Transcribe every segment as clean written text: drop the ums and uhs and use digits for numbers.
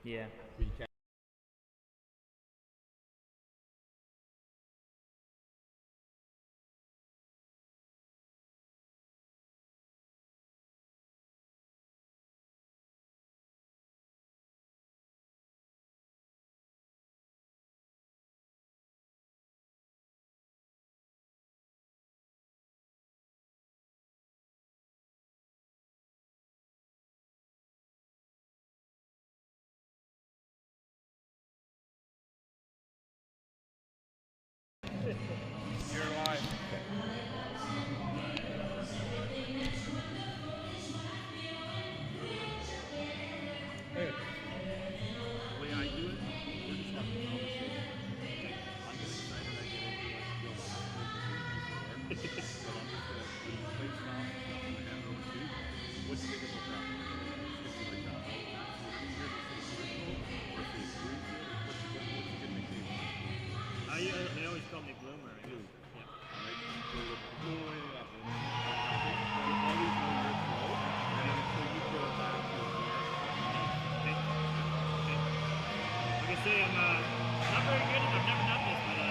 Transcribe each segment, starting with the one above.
Yeah. We can. You're live. Hey. The way I do it, we're just having a conversation. Like, I get excited, I get into it, I feel comfortable because it is piece of work. But I'm just gonna, when you play soft, it's not gonna hand over to. What do you think about that? It's gonna be like that. Oh, is it easier to say commercial or say blue field? What's a good nickname? They always call me Bloomer. Blue. Yeah. I like the blue. Yeah. You always know your flow, and then until you throw it back to the Okay. Like I say, I'm not very good and I've never done this, but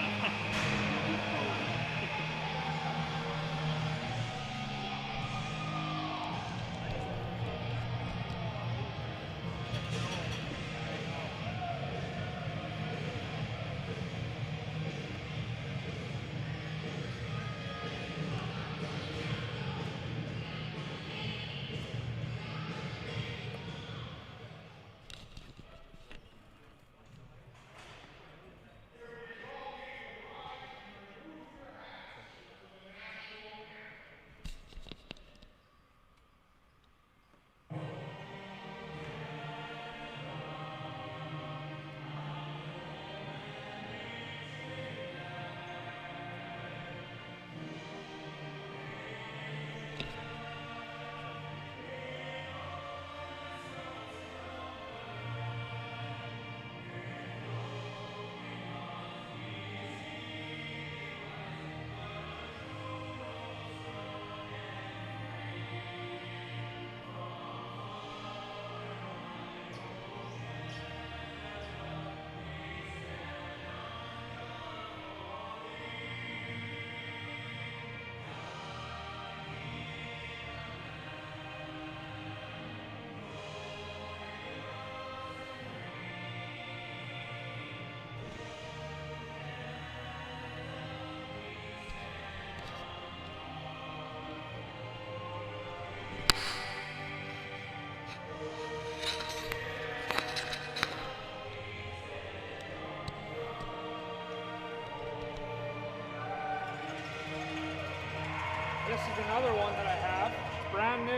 this is another one that I have. It's brand new.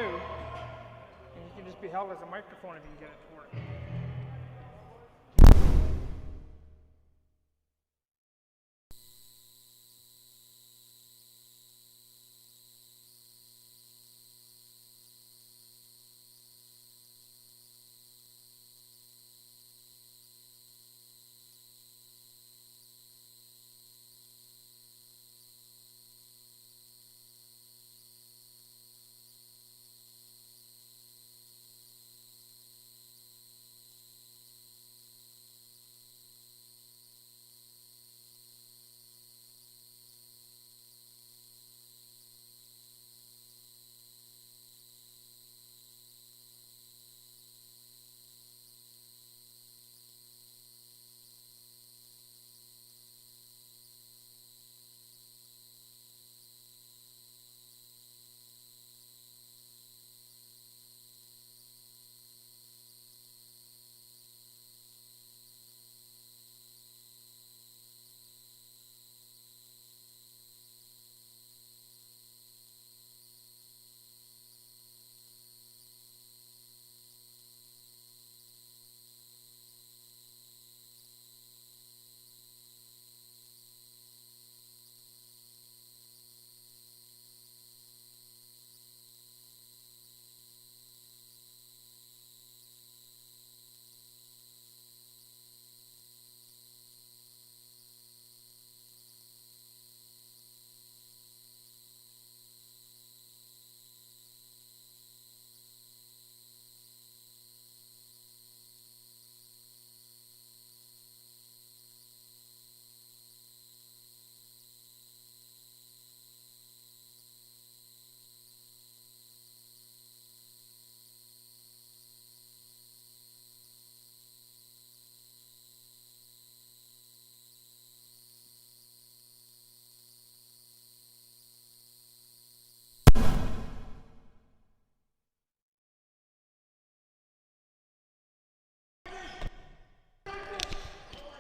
And you can just be held as a microphone if you can get it to work.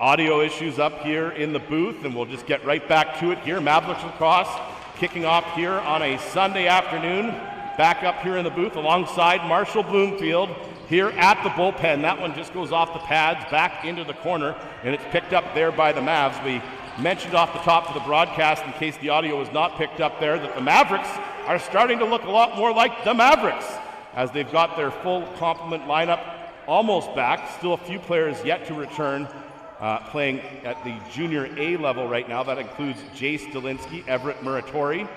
audio issues up here in the booth, and we'll just get right back to it here. Mavericks Lacrosse kicking off here on a Sunday afternoon. Back up here in the booth alongside Marshall Bloomfield here at the bullpen. That one just goes off the pads back into the corner, and it's picked up there by the Mavs. We mentioned off the top of the broadcast, in case the audio was not picked up there, that the Mavericks are starting to look a lot more like the Mavericks as they've got their full complement lineup almost back. Still a few players yet to return, playing at the junior A level right now. That includes Jace Delinsky, Everett Muratori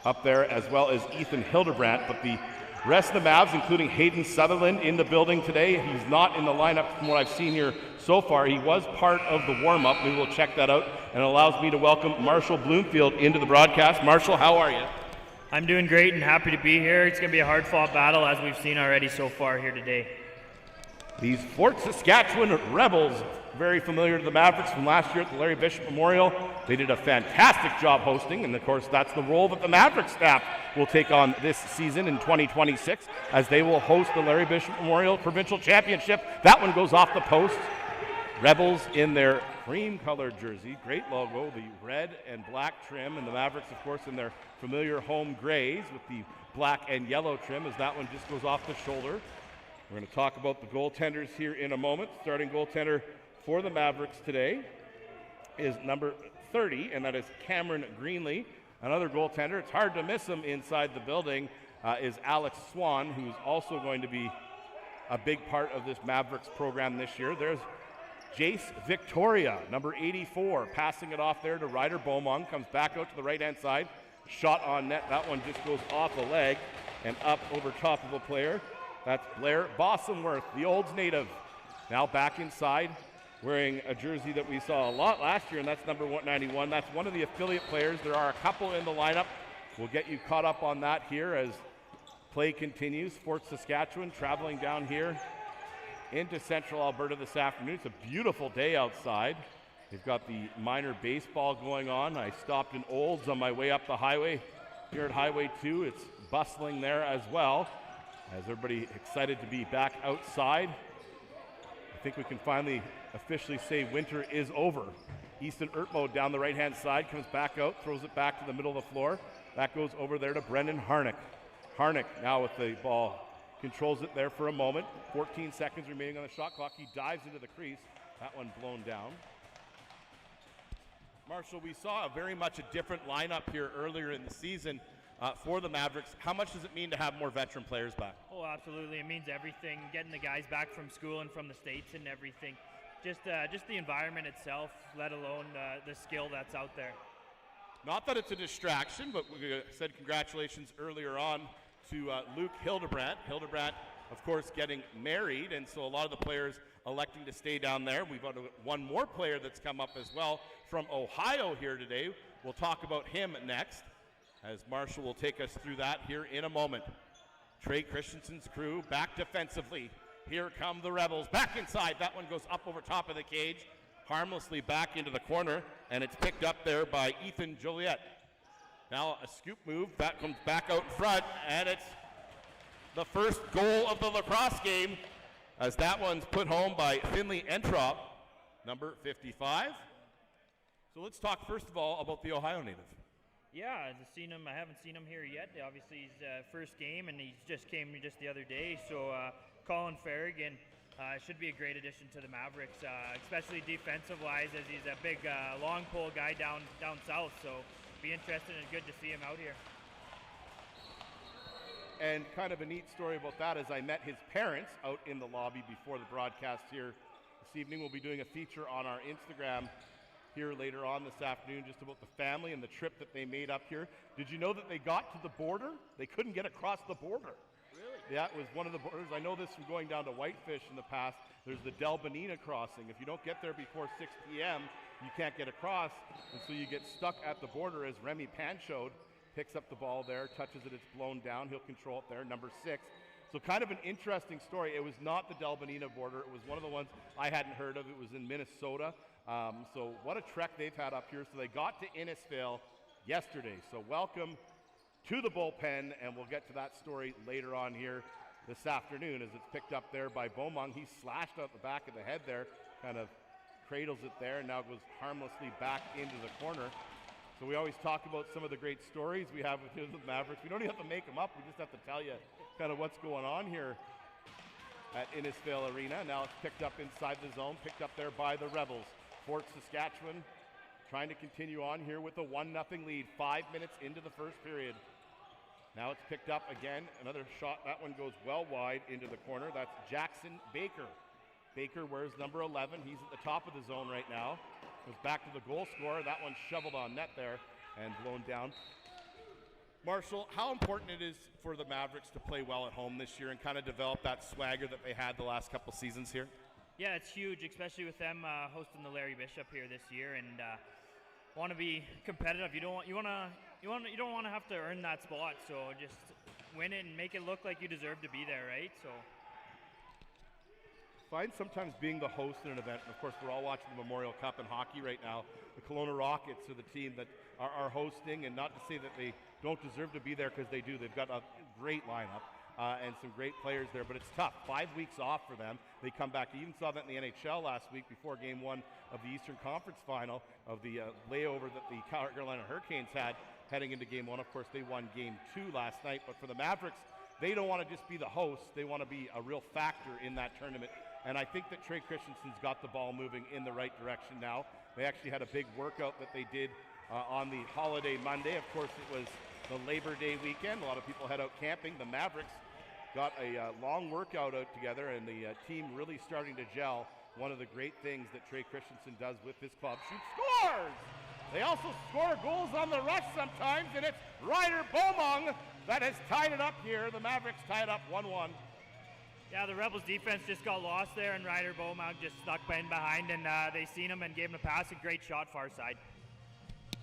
up there, as well as Ethan Hildebrandt. But the rest of the Mavs, including Hayden Sutherland, in the building today. He's not in the lineup from what I've seen here so far. He was part of the warm-up. We will check that out, and it allows me to welcome Marshall Bloomfield into the broadcast. Marshall, how are you? I'm doing great and happy to be here. It's going to be a hard-fought battle, as we've seen already so far here today. These Fort Saskatchewan Rebels, very familiar to the Mavericks from last year at the Larry Bishop Memorial. They did a fantastic job hosting, and of course that's the role that the Mavericks staff will take on this season in 2026, as they will host the Larry Bishop Memorial Provincial Championship. That one goes off the post. Rebels in their cream-colored jersey, great logo, the red and black trim, and the Mavericks, of course, in their familiar home grays with the black and yellow trim, as that one just goes off the shoulder. We're going to talk about the goaltenders here in a moment. Starting goaltender for the Mavericks today is number 30, and that is Cameron Greenlee. Another goaltender, it's hard to miss him inside the building, is Alex Swan, who's also going to be a big part of this Mavericks program this year. There's Jace Victoria, number 84, passing it off there to Ryder Beaumont, comes back out to the right-hand side, shot on net. That one just goes off the leg and up over top of a player. That's Blair Bossenworth, the Olds native, now back inside, wearing a jersey that we saw a lot last year, and that's number 191. That's one of the affiliate players. There are a couple in the lineup. We'll get you caught up on that here as play continues. Fort Saskatchewan traveling down here into central Alberta this afternoon. It's a beautiful day outside. They've got the minor baseball going on. I stopped in Olds on my way up the highway here at Highway 2. It's bustling there as well, as everybody excited to be back outside. I think we can finally officially say winter is over. Easton Ertmo down the right-hand side, comes back out, throws it back to the middle of the floor. That goes over there to Brendan Harnick. Harnick now with the ball, controls it there for a moment. 14 seconds remaining on the shot clock. He dives into the crease. That one blown down. Marshall, we saw very much a different lineup here earlier in the season for the Mavericks. How much does it mean to have more veteran players back? Oh, absolutely. It means everything. Getting the guys back from school and from the States and everything. Just the environment itself, let alone the skill that's out there. Not that it's a distraction, but we said congratulations earlier on to Luke Hildebrandt. Hildebrandt, of course, getting married, and so a lot of the players electing to stay down there. We've got one more player that's come up as well from Ohio here today. We'll talk about him next, as Marshall will take us through that here in a moment. Trey Christensen's crew back defensively. Here come the Rebels. Back inside. That one goes up over top of the cage, harmlessly back into the corner, and it's picked up there by Ethan Joliet. Now a scoop move. That comes back out front, and it's the first goal of the lacrosse game, as that one's put home by Finley Entrop, number 55. So let's talk first of all about the Ohio native. Yeah, I haven't seen him here yet. Obviously, he's first game, and he just came just the other day. So Colin Farragon should be a great addition to the Mavericks, especially defensive-wise, as he's a big long pole guy down south. So be interested and good to see him out here. And kind of a neat story about that is I met his parents out in the lobby before the broadcast here this evening. We'll be doing a feature on our Instagram here later on this afternoon just about the family and the trip that they made up here. Did you know that they got to the border? They couldn't get across the border. Really? Yeah, it was one of the borders. I know this from going down to Whitefish in the past. There's the Del Bonita crossing. If you don't get there before 6 p.m., you can't get across, and so you get stuck at the border, as Remy Panchode picks up the ball there, touches it, it's blown down. He'll control it there, number 6. So kind of an interesting story. It was not the Del Bonita border. It was one of the ones I hadn't heard of. It was in Minnesota. So what a trek they've had up here. So they got to Innisfail yesterday. So welcome to the bullpen, and we'll get to that story later on here this afternoon as it's picked up there by Beaumont. He's slashed out the back of the head there, kind of cradles it there and now goes harmlessly back into the corner. So we always talk about some of the great stories we have with the Mavericks. We don't even have to make them up. We just have to tell you kind of what's going on here at Innisfail Arena. Now it's picked up inside the zone, picked up there by the Rebels. Fort Saskatchewan trying to continue on here with a 1-0 lead, 5 minutes into the first period. Now it's picked up again, another shot. That one goes well wide into the corner. That's Jackson Baker. Baker wears number 11. He's at the top of the zone right now. Goes back to the goal scorer. That one shoveled on net there and blown down. Marshall, how important it is for the Mavericks to play well at home this year and kind of develop that swagger that they had the last couple seasons here? Yeah, it's huge, especially with them hosting the Larry Bishop here this year, and want to be competitive. You don't want to have to earn that spot. So just win it and make it look like you deserve to be there, right? So. Find sometimes being the host in an event, and of course we're all watching the Memorial Cup in hockey right now. The Kelowna Rockets are the team that are hosting, and not to say that they don't deserve to be there, because they do. They've got a great lineup and some great players there, but it's tough. 5 weeks off for them. They come back. You even saw that in the NHL last week before Game 1 of the Eastern Conference Final of the layover that the Carolina Hurricanes had heading into Game 1. Of course, they won Game 2 last night, but for the Mavericks, they don't want to just be the hosts. They want to be a real factor in that tournament. And I think that Trey Christensen's got the ball moving in the right direction now. They actually had a big workout that they did on the holiday Monday. Of course, it was the Labor Day weekend. A lot of people head out camping. The Mavericks got a long workout out together, and the team really starting to gel. One of the great things that Trey Christensen does with this club, shoots scores! They also score goals on the rush sometimes, and it's Ryder Beaumont that has tied it up here. The Mavericks tie it up 1-1. Yeah, the Rebels defense just got lost there, and Ryder Beaumont just stuck in behind, and they seen him and gave him a pass. A great shot far side. We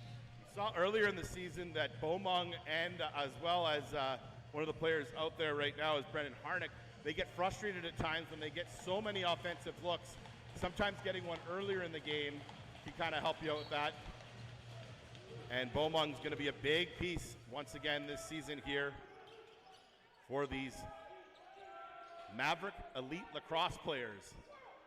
saw earlier in the season that Beaumont and as well as one of the players out there right now is Brendan Harnick. They get frustrated at times when they get so many offensive looks. Sometimes getting one earlier in the game can kind of help you out with that. And Beaumont's going to be a big piece once again this season here for these Maverick Elite Lacrosse players.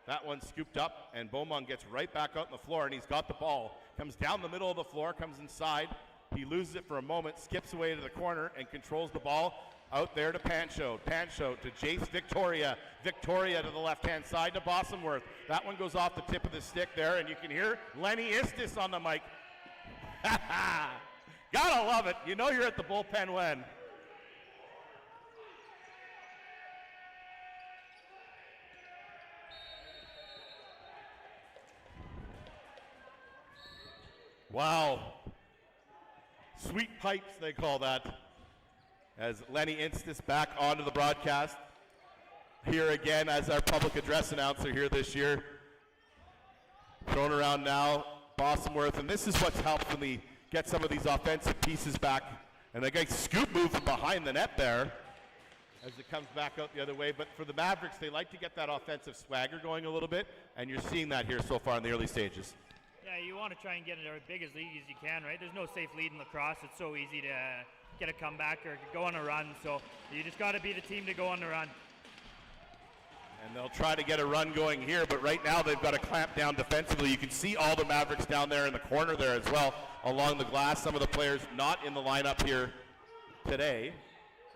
That one scooped up, and Beaumont gets right back out on the floor, and he's got the ball. Comes down the middle of the floor, comes inside. He loses it for a moment, skips away to the corner, and controls the ball out there to Pancho. Pancho to Jace Victoria. Victoria to the left-hand side to Bossenworth. That one goes off the tip of the stick there, and you can hear Lenny Istis on the mic. Gotta love it. You know you're at the bullpen when. Wow. Sweet pipes, they call that. As Lenny Instis back onto the broadcast. Here again as our public address announcer here this year. Thrown around now, Bossenworth, and this is what's helped them get some of these offensive pieces back. And the guy scoop move from behind the net there as it comes back out the other way. But for the Mavericks, they like to get that offensive swagger going a little bit, and you're seeing that here so far in the early stages. Yeah, you want to try and get it as big as league as you can, right? There's no safe lead in lacrosse. It's so easy to get a comeback or go on a run. So you just got to be the team to go on the run. And they'll try to get a run going here, but right now they've got to clamp down defensively. You can see all the Mavericks down there in the corner there as well, along the glass. Some of the players not in the lineup here today,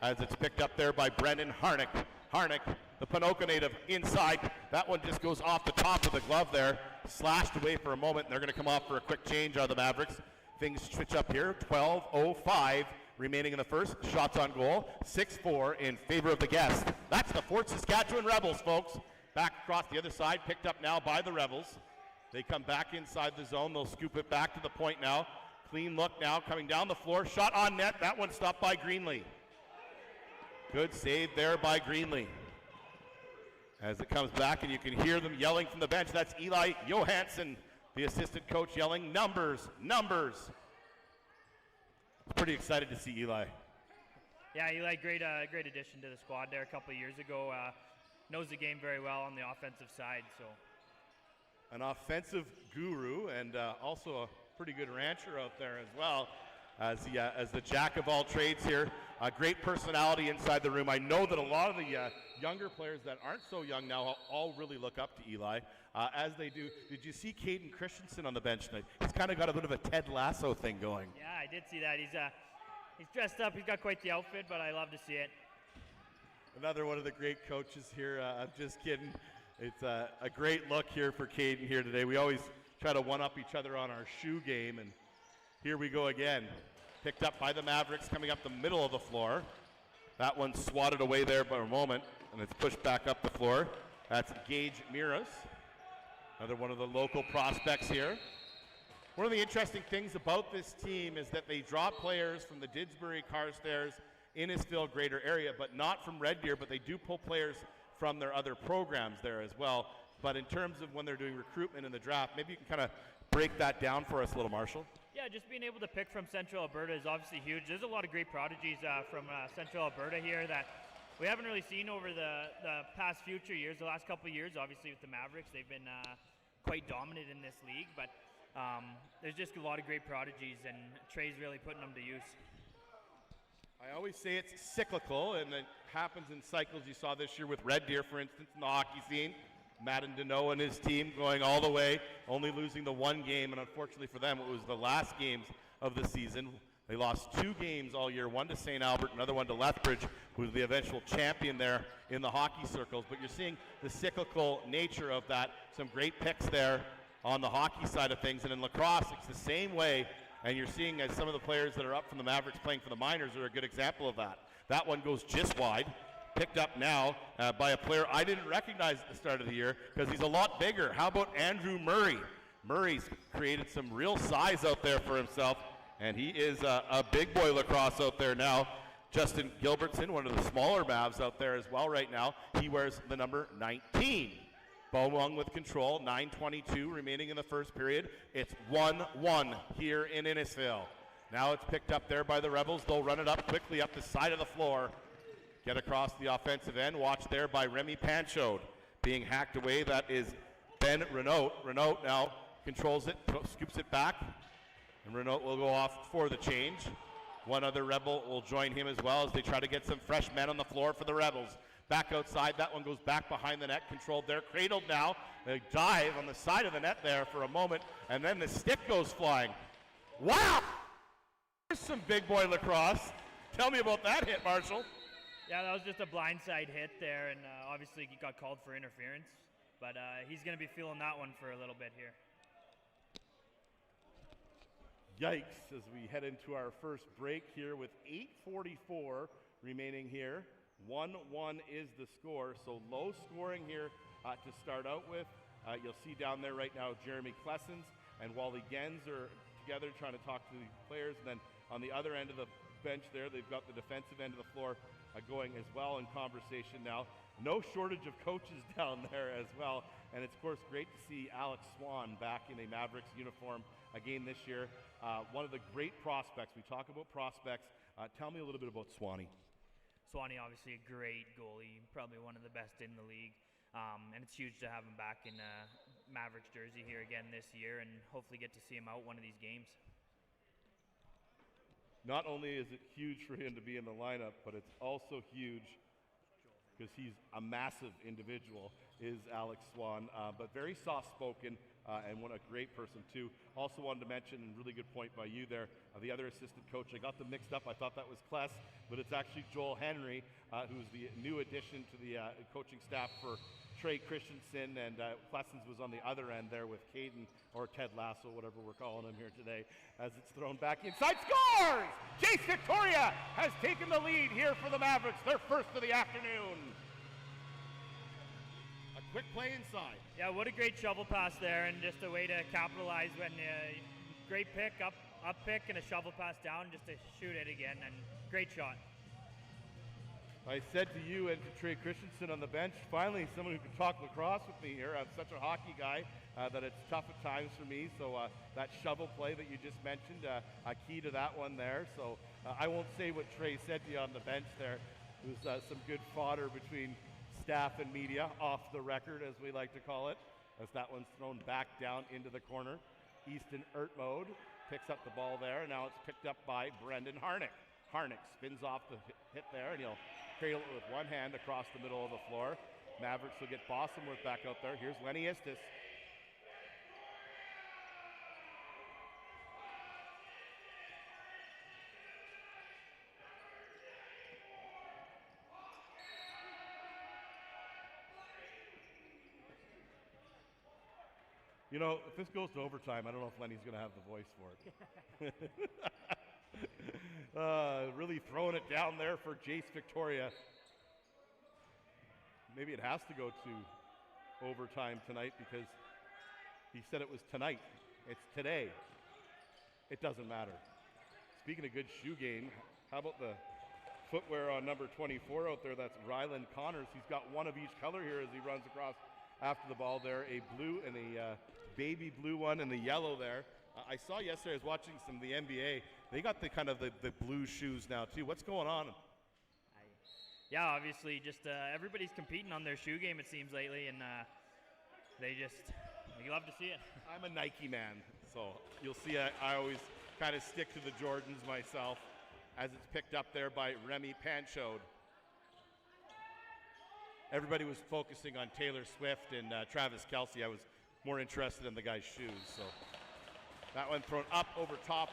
as it's picked up there by Brendan Harnick. Harnick, the Ponoka native, inside. That one just goes off the top of the glove there, slashed away for a moment, and they're going to come off for a quick change on the Mavericks. Things switch up here, 12:05 remaining in the first. Shots on goal, 6-4 in favor of the guests. That's the Fort Saskatchewan Rebels, folks. Back across the other side, picked up now by the Rebels. They come back inside the zone. They'll scoop it back to the point now. Clean look now, coming down the floor. Shot on net. That one stopped by Greenlee. Good save there by Greenlee. As it comes back, and you can hear them yelling from the bench. That's Eli Johansson, the assistant coach, yelling, numbers, numbers. Pretty excited to see Eli. Yeah, Eli, great addition to the squad there a couple of years ago. Knows the game very well on the offensive side. So, an offensive guru and also a pretty good rancher out there as well. as the jack of all trades here. A great personality inside the room. I know that a lot of the younger players that aren't so young now all really look up to Eli, as they do. Did you see Caden Christensen on the bench tonight? He's kind of got a bit of a Ted Lasso thing going. Yeah, I did see that. He's dressed up. He's got quite the outfit, but I love to see it. Another one of the great coaches here. I'm just kidding. It's a great look here for Caden here today. We always try to one-up each other on our shoe game, and here we go again. Picked up by the Mavericks, coming up the middle of the floor. That one swatted away there for a moment, and it's pushed back up the floor. That's Gage Miras, another one of the local prospects here. One of the interesting things about this team is that they draw players from the Didsbury, Carstairs, Innisfil, greater area, but not from Red Deer, but they do pull players from their other programs there as well. But in terms of when they're doing recruitment in the draft, maybe you can kind of break that down for us a little, Marshall. Yeah, just being able to pick from Central Alberta is obviously huge. There's a lot of great prodigies from Central Alberta here that we haven't really seen over the past future years. The last couple of years, obviously with the Mavericks, they've been quite dominant in this league, but there's just a lot of great prodigies, and Trey's really putting them to use. I always say it's cyclical, and it happens in cycles. You saw this year with Red Deer, for instance, in the hockey scene. Madden Deneau and his team going all the way, only losing the one game, and unfortunately for them, it was the last games of the season. They lost 2 games all year, one to St. Albert, another one to Lethbridge, who was the eventual champion there in the hockey circles. But you're seeing the cyclical nature of that. Some great picks there on the hockey side of things, and in lacrosse, it's the same way. And you're seeing as some of the players that are up from the Mavericks playing for the Miners are a good example of that. That one goes just wide. Picked up now by a player I didn't recognize at the start of the year because he's a lot bigger. How about Andrew Murray? Murray's created some real size out there for himself, and he is a big boy lacrosse out there now. Justin Gilbertson, one of the smaller Mavs out there as well right now. He wears the number 19. Beaumont with control, 9:22 remaining in the first period. It's 1-1 here in Innisfil. Now it's picked up there by the Rebels. They'll run it up quickly up the side of the floor. Get across the offensive end. Watch there by Remy Panchode. Being hacked away, that is Ben Renault. Renault now controls it, scoops it back, and Renault will go off for the change. One other Rebel will join him as well as they try to get some fresh men on the floor for the Rebels. Back outside, that one goes back behind the net, controlled there, cradled now. They dive on the side of the net there for a moment, and then the stick goes flying. Wow! There's some big boy lacrosse. Tell me about that hit, Marshall. Yeah, that was just a blindside hit there, and obviously he got called for interference, but he's going to be feeling that one for a little bit here. Yikes, as we head into our first break here with 8:44 remaining here. 1-1 is the score, so low scoring here to start out with. You'll see down there right now Jeremy Klessens and Wally Gens are together trying to talk to the players, and then on the other end of the bench there, they've got the defensive end of the floor going as well in conversation now. No shortage of coaches down there as well, and it's of course great to see Alex Swan back in a Mavericks uniform again this year. One of the great prospects. We talk about prospects. Tell me a little bit about Swanee. Swanee, obviously a great goalie, probably one of the best in the league, and it's huge to have him back in Mavericks jersey here again this year, and hopefully get to see him out one of these games. Not only is it huge for him to be in the lineup, but it's also huge because he's a massive individual, is Alex Swan, but very soft-spoken and what a great person, too. Also wanted to mention, and really good point by you there, the other assistant coach. I got them mixed up. I thought that was Kless, but it's actually Joel Henry, who's the new addition to the coaching staff for Trey Christensen, and Klessens was on the other end there with Caden, or Ted Lasso, whatever we're calling him here today, as it's thrown back inside. Scores! Jace Victoria has taken the lead here for the Mavericks, their first of the afternoon. A quick play inside. Yeah, what a great shovel pass there, and just a way to capitalize when great pick, up pick, and a shovel pass down just to shoot it again, and great shot. I said to you and to Trey Christensen on the bench, finally someone who can talk lacrosse with me here. I'm such a hockey guy that it's tough at times for me. So that shovel play that you just mentioned, a key to that one there. So I won't say what Trey said to you on the bench there. It was some good fodder between staff and media, off the record as we like to call it, as that one's thrown back down into the corner. Easton Ertmode picks up the ball there. Now it's picked up by Brendan Harnick. Harnick spins off the hit there, and he'll cradle it with one hand across the middle of the floor. Mavericks will get Bostonworth back out there. Here's Lenny Istis. You know, if this goes to overtime, I don't know if Lenny's going to have the voice for it. Really throwing it down there for Jace Victoria. Maybe it has to go to overtime tonight because he said it was tonight. It's today. It doesn't matter. Speaking of good shoe game, how about the footwear on number 24 out there? That's Ryland Connors. He's got one of each color here as he runs across after the ball there, a blue and a baby blue one and the yellow there. I saw yesterday, I was watching some of the NBA. They got the kind of the blue shoes now too. What's going on? Yeah, obviously just everybody's competing on their shoe game, it seems, lately, and you love to see it. I'm a Nike man, so you'll see I always kind of stick to the Jordans myself as it's picked up there by Remy Panchode. Everybody was focusing on Taylor Swift and Travis Kelce. I was more interested in the guy's shoes. So that one thrown up over top.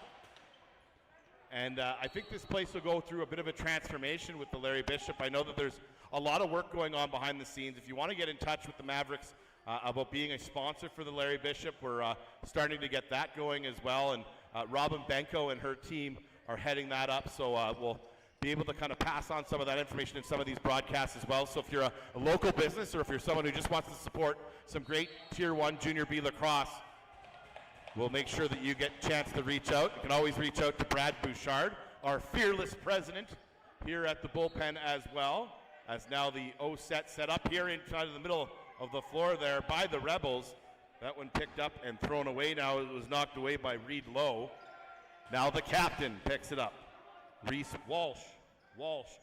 And I think this place will go through a bit of a transformation with the Larry Bishop. I know that there's a lot of work going on behind the scenes. If you want to get in touch with the Mavericks about being a sponsor for the Larry Bishop, we're starting to get that going as well. And Robin Benko and her team are heading that up. So we'll be able to kind of pass on some of that information in some of these broadcasts as well. So if you're a local business or if you're someone who just wants to support some great Tier 1 Junior B lacrosse, we'll make sure that you get a chance to reach out. You can always reach out to Brad Bouchard, our fearless president, here at the bullpen as well, as now the set up here inside of the middle of the floor there by the Rebels. That one picked up and thrown away. Now it was knocked away by Reed Lowe. Now the captain picks it up. Reese Walsh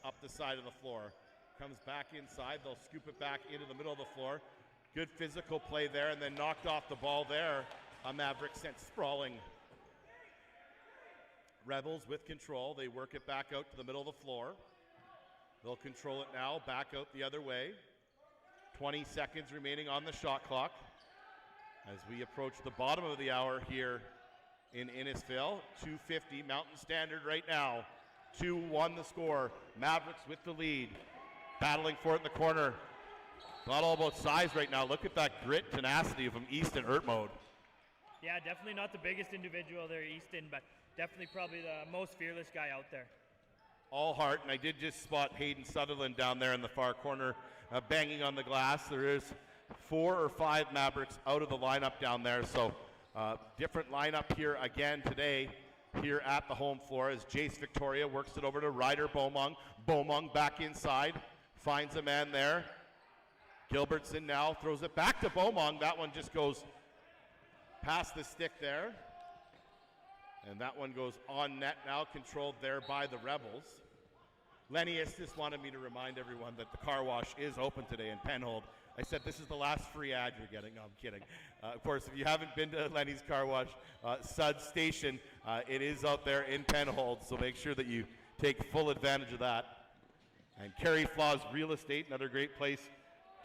up the side of the floor. Comes back inside. They'll scoop it back into the middle of the floor. Good physical play there, and then knocked off the ball there. A Maverick sent sprawling. Rebels with control. They work it back out to the middle of the floor. They'll control it now, back out the other way. 20 seconds remaining on the shot clock as we approach the bottom of the hour here in Innisfil. 2:50 Mountain Standard right now. 2-1 the score. Mavericks with the lead. Battling for it in the corner. Not all about size right now. Look at that grit, tenacity from Easton Ertmode. Yeah, definitely not the biggest individual there, Easton, but definitely probably the most fearless guy out there. All heart, and I did just spot Hayden Sutherland down there in the far corner banging on the glass. There is 4 or 5 Mavericks out of the lineup down there, so different lineup here again today here at the home floor as Jace Victoria works it over to Ryder Beaumont. Beaumont back inside, finds a man there. Gilbertson now throws it back to Beaumont. That one just goes past the stick there. And that one goes on net now, controlled there by the Rebels. Lenny Istis wanted me to remind everyone that the car wash is open today in Penhold. I said this is the last free ad you're getting. No, I'm kidding. Of course, if you haven't been to Lenny's Car Wash, Sud Station, it is out there in Penhold, so make sure that you take full advantage of that. And Kerry Flaw's Real Estate, another great place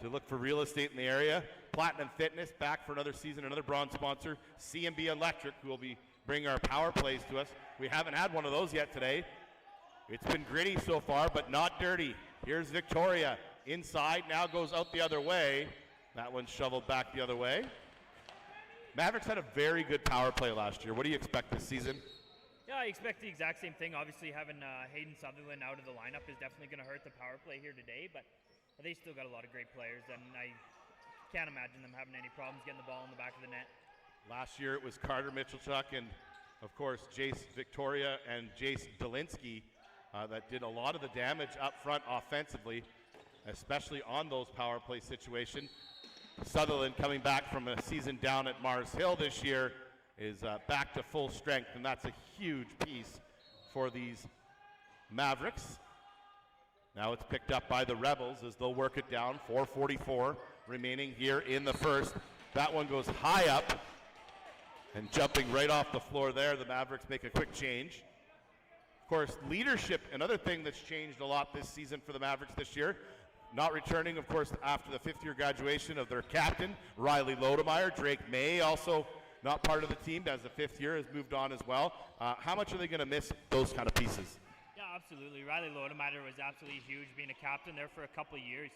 to look for real estate in the area. Platinum Fitness, back for another season, another bronze sponsor. CMB Electric, who will be bringing our power plays to us. We haven't had one of those yet today. It's been gritty so far, but not dirty. Here's Victoria. Inside, now goes out the other way. That one's shoveled back the other way. Mavericks had a very good power play last year. What do you expect this season? Yeah, I expect the exact same thing. Obviously, having Hayden Sutherland out of the lineup is definitely going to hurt the power play here today, but they still got a lot of great players, and I can't imagine them having any problems getting the ball in the back of the net. Last year, it was Carter Mitchellchuk and, of course, Jace Victoria and Jace Dolinsky that did a lot of the damage up front offensively, especially on those power play situations. Sutherland, coming back from a season down at Mars Hill this year, is back to full strength, and that's a huge piece for these Mavericks. Now it's picked up by the Rebels as they'll work it down. 4:44 remaining here in the first. That one goes high up And jumping right off the floor there, the Mavericks make a quick change. Of course, leadership, another thing that's changed a lot this season for the Mavericks this year. Not returning, of course, after the fifth-year graduation of their captain, Riley Lodemeyer. Drake May, also not part of the team, as the fifth year has moved on as well. How much are they going to miss those kind of pieces? Yeah, absolutely. Riley Lodemeyer was absolutely huge, being a captain there for a couple of years.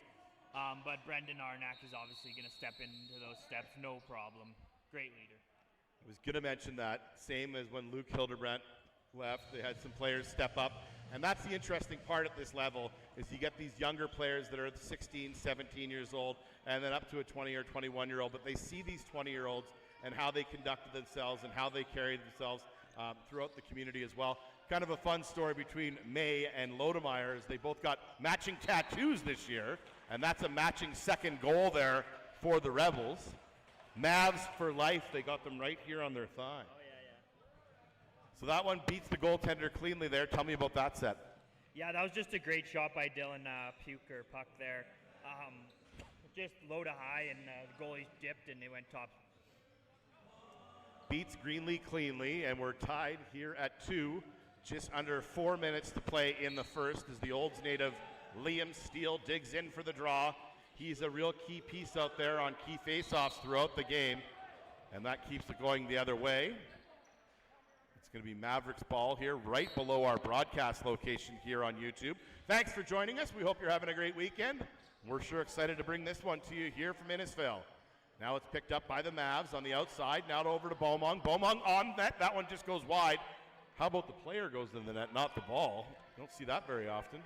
But Brendan Arnak is obviously going to step into those steps, no problem. Great leader. I was going to mention that, same as when Luke Hildebrandt left. They had some players step up. And that's the interesting part at this level, is you get these younger players that are 16, 17 years old, and then up to a 20 or 21-year-old. But they see these 20-year-olds and how they conducted themselves and how they carried themselves throughout the community as well. Kind of a fun story between May and Lodemeyer is they both got matching tattoos this year, and that's a matching second goal there for the Rebels. Mavs for life, they got them right here on their thigh. Oh, yeah, yeah. So that one beats the goaltender cleanly there. Tell me about that set. Yeah, that was just a great shot by Dylan Puck there. Just low to high, and the goalie dipped, and they went top. Beats Greenlee cleanly, and we're tied here at 2. Just under 4 minutes to play in the first as the Olds native Liam Steele digs in for the draw. He's a real key piece out there on key faceoffs throughout the game, and that keeps it going the other way. It's going to be Mavericks ball here right below our broadcast location here on YouTube. Thanks for joining us. We hope you're having a great weekend. We're sure excited to bring this one to you here from Innisfail. Now it's picked up by the Mavs on the outside. Now over to Beaumont. Beaumont on net. That one just goes wide. How about the player goes in the net, not the ball? You don't see that very often.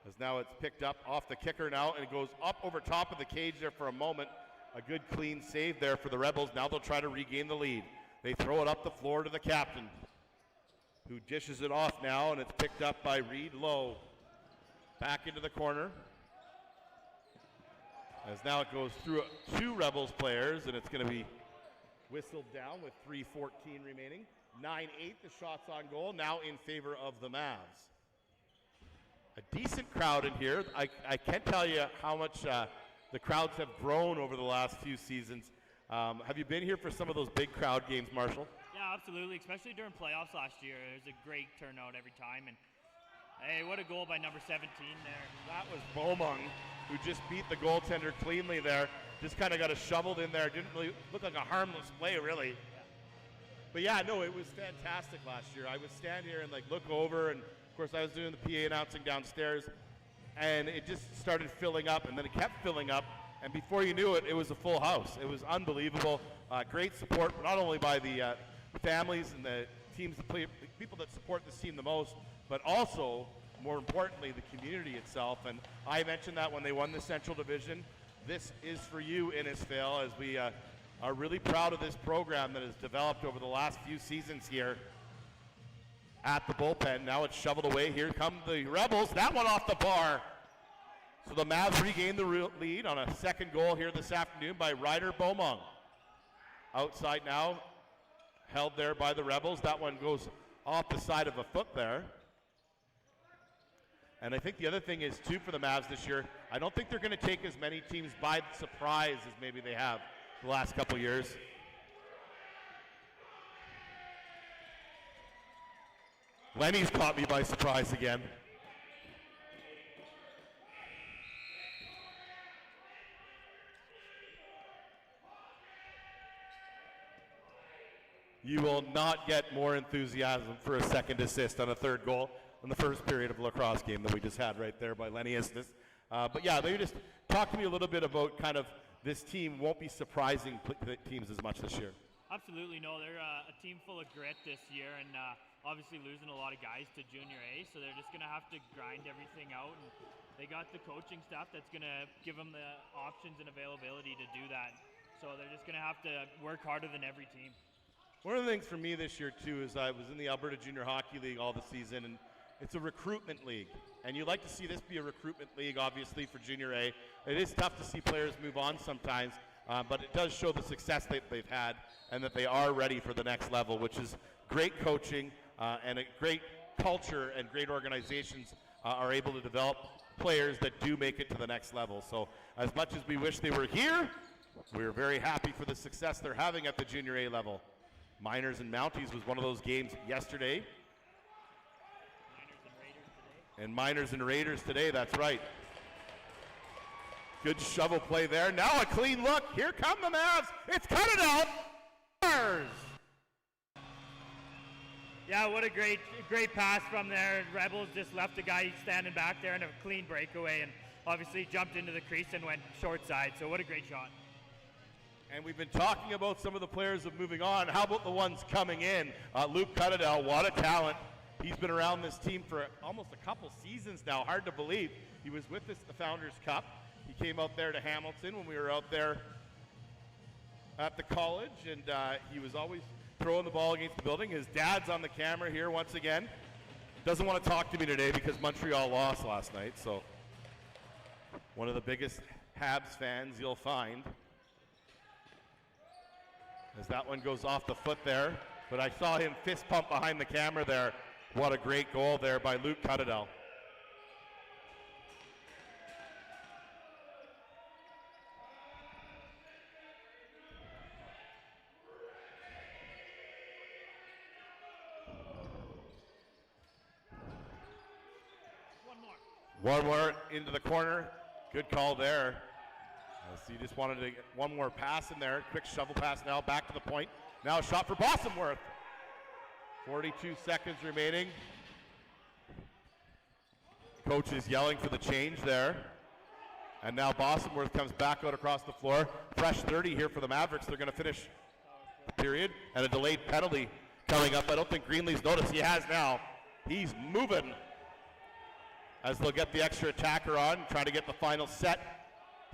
As now it's picked up off the kicker now, and it goes up over top of the cage there for a moment. A good clean save there for the Rebels. Now they'll try to regain the lead. They throw it up the floor to the captain, who dishes it off now, and it's picked up by Reed Lowe. Back into the corner. As now it goes through 2 Rebels players, and it's going to be whistled down with 3:14 remaining. 9-8 the shots on goal, now in favor of the Mavs. A decent crowd in here. I can't tell you how much the crowds have grown over the last few seasons. Have you been here for some of those big crowd games, Marshall? Yeah, absolutely, especially during playoffs last year. There's a great turnout every time. And hey, what a goal by number 17 there. That was Beaumont, who just beat the goaltender cleanly there. Just kind of got it shoveled in there. Didn't really look like a harmless play, really. Yeah. But yeah, no, it was fantastic last year. I would stand here and look over, and of course I was doing the PA announcing downstairs, and it just started filling up, and then it kept filling up, and before you knew it, it was a full house. It was unbelievable. Great support, not only by the families and the teams that play, the people that support this team the most, but also, more importantly, the community itself. And I mentioned that when they won the Central Division. This is for you, Innisfail, as we are really proud of this program that has developed over the last few seasons here at the bullpen. Now it's shoveled away. Here come the Rebels. That one off the bar. So the Mavs regain the lead on a second goal here this afternoon by Ryder Beaumont. Outside now, held there by the Rebels. That one goes off the side of a foot there. And I think the other thing is, too, for the Mavs this year, I don't think they're going to take as many teams by surprise as maybe they have the last couple years. Lenny's caught me by surprise again. You will not get more enthusiasm for a second assist on a third goal in the first period of a lacrosse game that we just had right there by Lenny Istis. But yeah, maybe just talk to me a little bit about kind of this team won't be surprising teams as much this year. Absolutely, no. They're a team full of grit this year, and obviously losing a lot of guys to Junior A, so they're just going to have to grind everything out. And they got the coaching staff that's going to give them the options and availability to do that. So they're just going to have to work harder than every team. One of the things for me this year, too, is I was in the Alberta Junior Hockey League all the season, and it's a recruitment league. And you'd like to see this be a recruitment league, obviously, for Junior A. It is tough to see players move on sometimes, but it does show the success that they've had and that they are ready for the next level, which is great coaching and a great culture, and great organizations are able to develop players that do make it to the next level. So as much as we wish they were here, we're very happy for the success they're having at the Junior A level. Miners and Mounties was one of those games yesterday. And Miners and Raiders today, that's right. Good shovel play there. Now a clean look. Here come the Mavs. It's cut it out. Yeah, what a great pass from there. Rebels just left the guy standing back there and a clean breakaway, and obviously jumped into the crease and went short side. So what a great shot. And we've been talking about some of the players of moving on. How about the ones coming in? Luke Cuttadell, what a talent. He's been around this team for almost a couple seasons now. Hard to believe. He was with us at the Founders Cup. He came out there to Hamilton when we were out there at the college, and he was always throwing the ball against the building. His dad's on the camera here once again. Doesn't want to talk to me today because Montreal lost last night, so one of the biggest Habs fans you'll find. As that one goes off the foot there, but I saw him fist pump behind the camera there. What a great goal there by Luke Cuttadell. One more into the corner. Good call there. So you just wanted to get one more pass in there. Quick shovel pass now, back to the point. Now a shot for Bostonworth. 42 seconds remaining. Coach is yelling for the change there. And now Bostonworth comes back out across the floor. Fresh 30 here for the Mavericks. They're going to finish the period. And a delayed penalty coming up. I don't think Greenlee's noticed. He has now. He's moving. As they'll get the extra attacker on, try to get the final set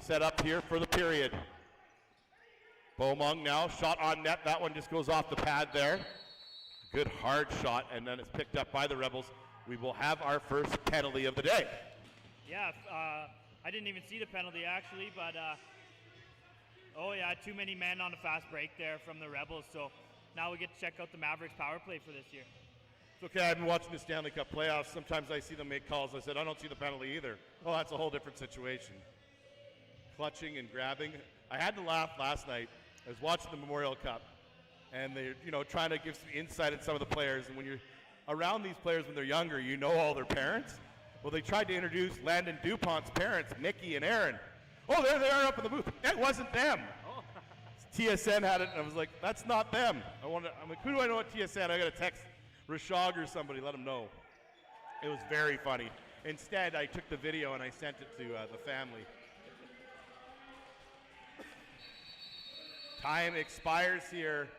up here for the period. Beaumont now, shot on net. That one just goes off the pad there. Good hard shot, and then it's picked up by the Rebels. We will have our first penalty of the day. Yeah, I didn't even see the penalty actually, but oh yeah, too many men on a fast break there from the Rebels. So now we get to check out the Mavericks power play for this year. It's okay, I've been watching the Stanley Cup playoffs. Sometimes I see them make calls. I said, I don't see the penalty either. Oh, that's a whole different situation. Clutching and grabbing. I had to laugh last night. I was watching the Memorial Cup, and they're trying to give some insight at some of the players. And when you're around these players when they're younger, you know all their parents. Well, they tried to introduce Landon DuPont's parents, Mickey and Aaron. Oh, there they are up in the booth. It wasn't them. Oh. TSN had it, and I was like, that's not them. I'm like, who do I know at TSN? I got to text Rashog or somebody, let them know. It was very funny. Instead, I took the video and I sent it to the family. Time expires here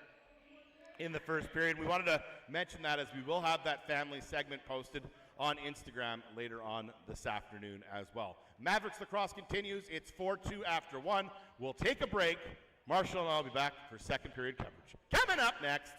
in the first period. We wanted to mention that as we will have that family segment posted on Instagram later on this afternoon as well. Mavericks lacrosse continues. It's 4-2 after 1. We'll take a break. Marshall and I will be back for second period coverage. Coming up next.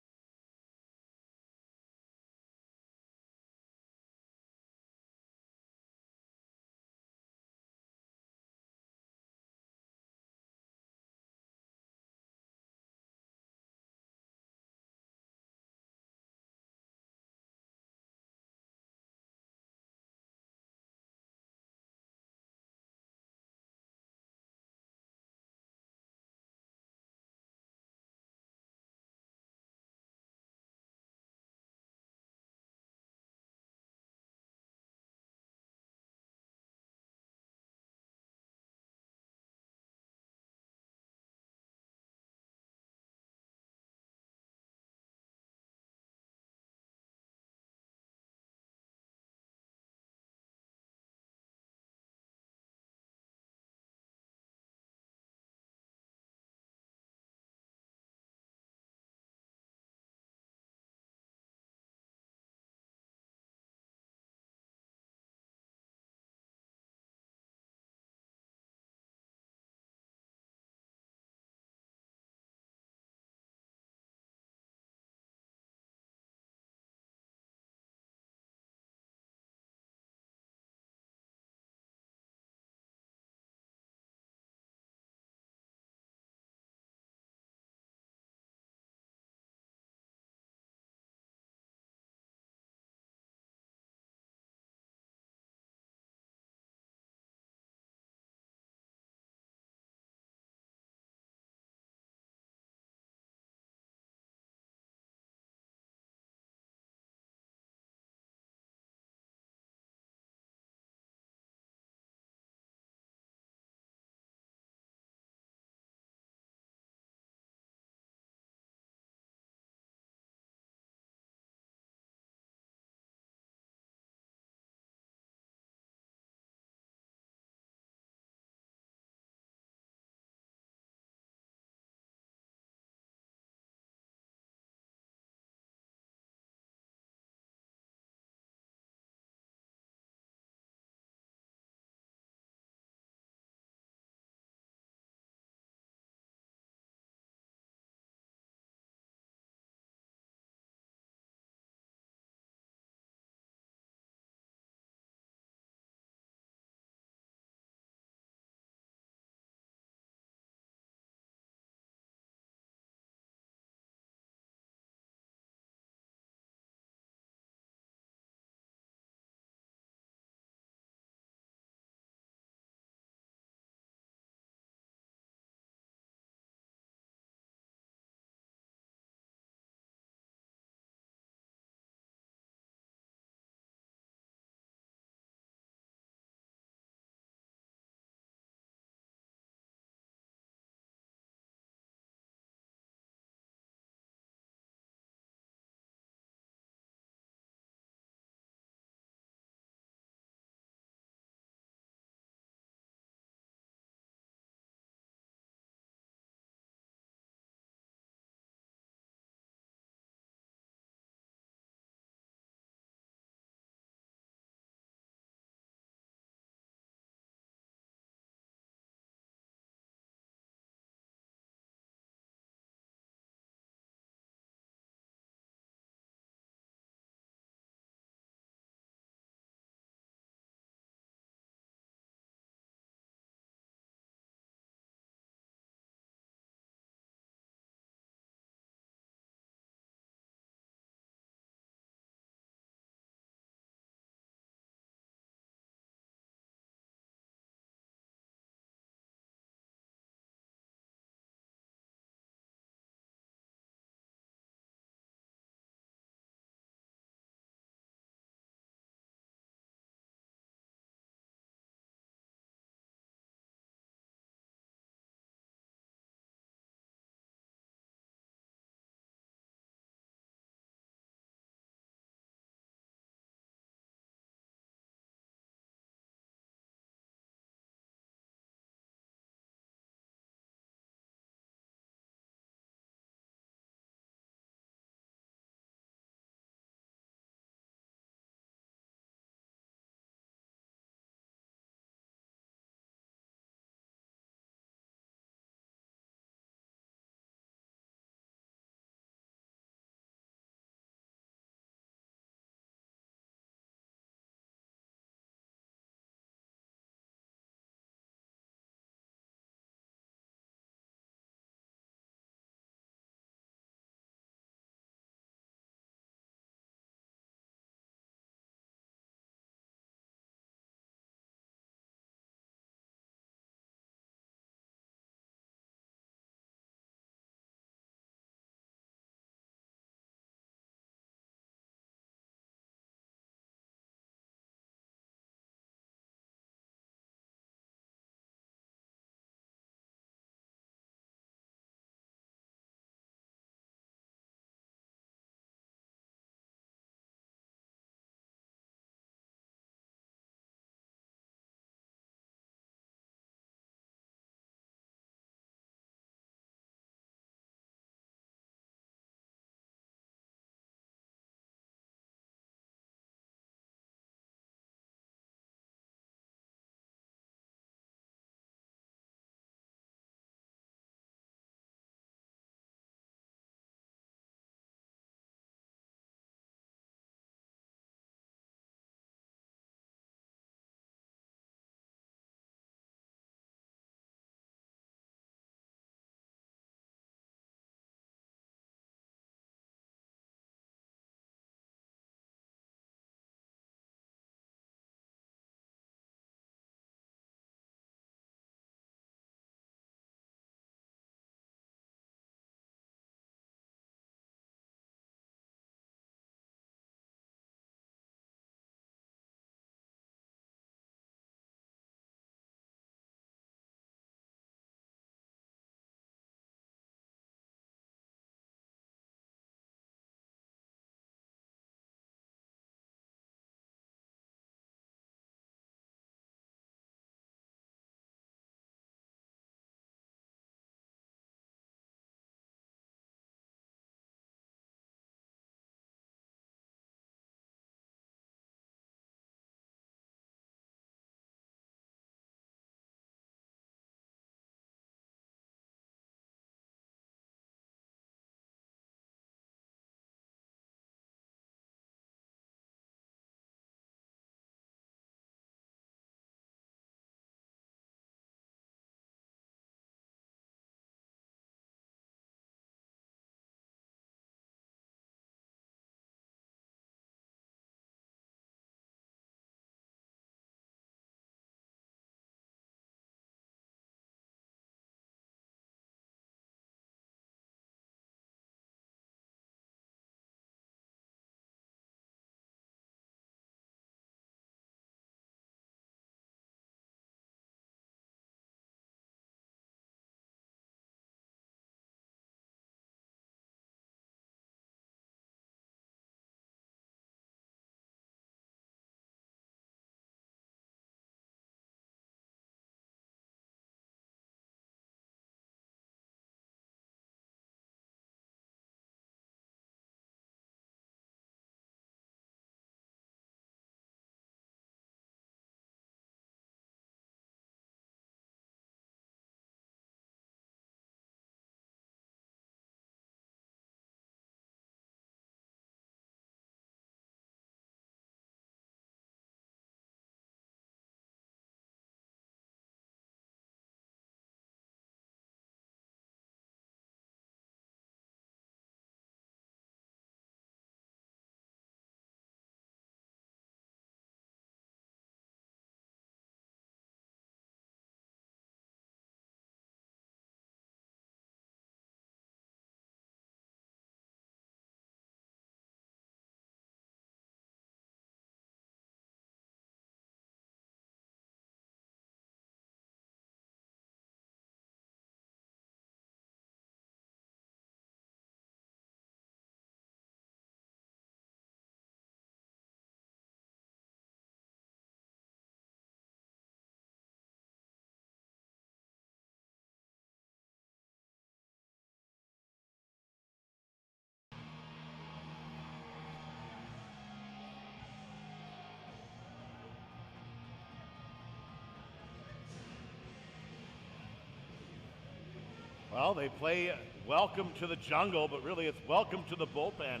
Well, they play welcome to the jungle, but really it's welcome to the bullpen.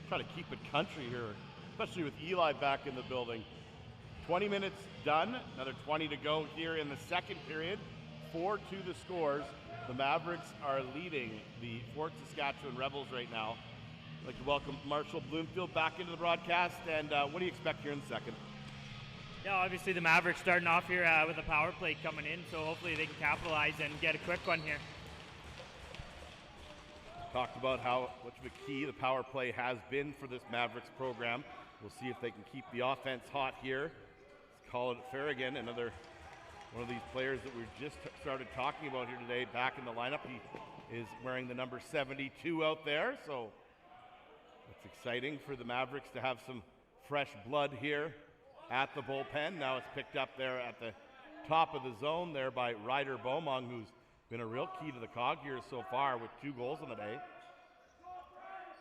Try to keep it country here, especially with Eli back in the building. 20 minutes done, another 20 to go here in the second period. 4-2 the scores. The Mavericks are leading the Fort Saskatchewan Rebels right now. I'd like to welcome Marshall Bloomfield back into the broadcast, and what do you expect here in the second? Yeah, obviously the Mavericks starting off here with a power play coming in, so hopefully they can capitalize and get a quick one here. Talked about how much of a key the power play has been for this Mavericks program. We'll see if they can keep the offense hot here. Let's call it Farragon, another one of these players that we just started talking about here today, back in the lineup. He is wearing the number 72 out there, so it's exciting for the Mavericks to have some fresh blood here at the bullpen. Now it's picked up there at the top of the zone there by Ryder Beaumont, who's been a real key to the cog here so far with 2 goals in the day.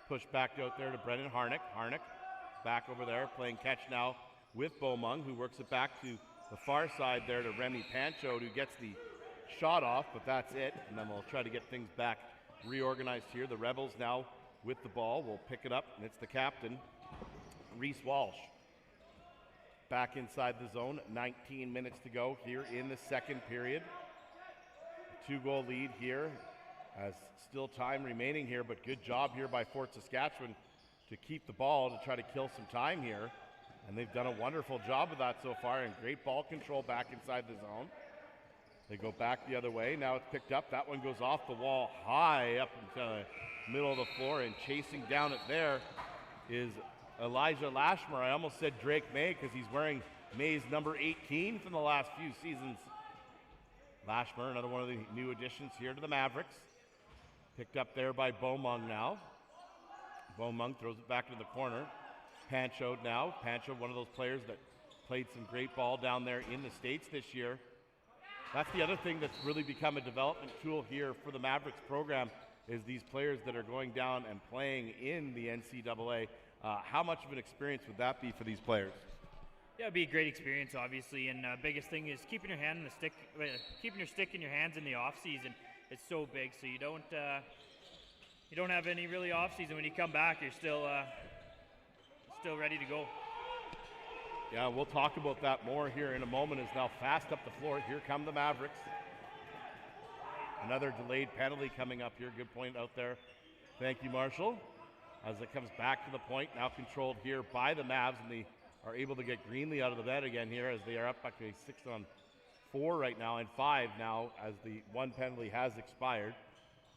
Push back out there to Brendan Harnick. Harnick back over there playing catch now with Beaumont, who works it back to the far side there to Remy Pancho, who gets the shot off, but that's it. And then we'll try to get things back reorganized here. The Rebels now with the ball will pick it up, and it's the captain, Reese Walsh. Back inside the zone, 19 minutes to go here in the second period. 2-goal lead here, as still time remaining here, but good job here by Fort Saskatchewan to keep the ball, to try to kill some time here. And they've done a wonderful job of that so far, and great ball control back inside the zone. They go back the other way. Now it's picked up. That one goes off the wall high up into the middle of the floor, and chasing down it there is Elijah Lashmer. I almost said Drake May because he's wearing May's number 18 from the last few seasons. Lashmer, another one of the new additions here to the Mavericks. Picked up there by Beaumont now. Beaumont throws it back into the corner. Pancho now. Pancho, one of those players that played some great ball down there in the States this year. That's the other thing that's really become a development tool here for the Mavericks program, is these players that are going down and playing in the NCAA. How much of an experience would that be for these players? Yeah, it'd be a great experience, obviously, and biggest thing is keeping your hand in the stick, keeping your stick in your hands in the off season. It's so big, so you don't have any really off season. When you come back, you're still ready to go. Yeah, we'll talk about that more here in a moment. Is now fast up the floor. Here come the Mavericks. Another delayed penalty coming up here. Good point out there. Thank you, Marshall. As it comes back to the point, now controlled here by the Mavs, and they are able to get Greenlee out of the bed again here, as they are up actually 6-on-4 right now, and 5 now as the one penalty has expired.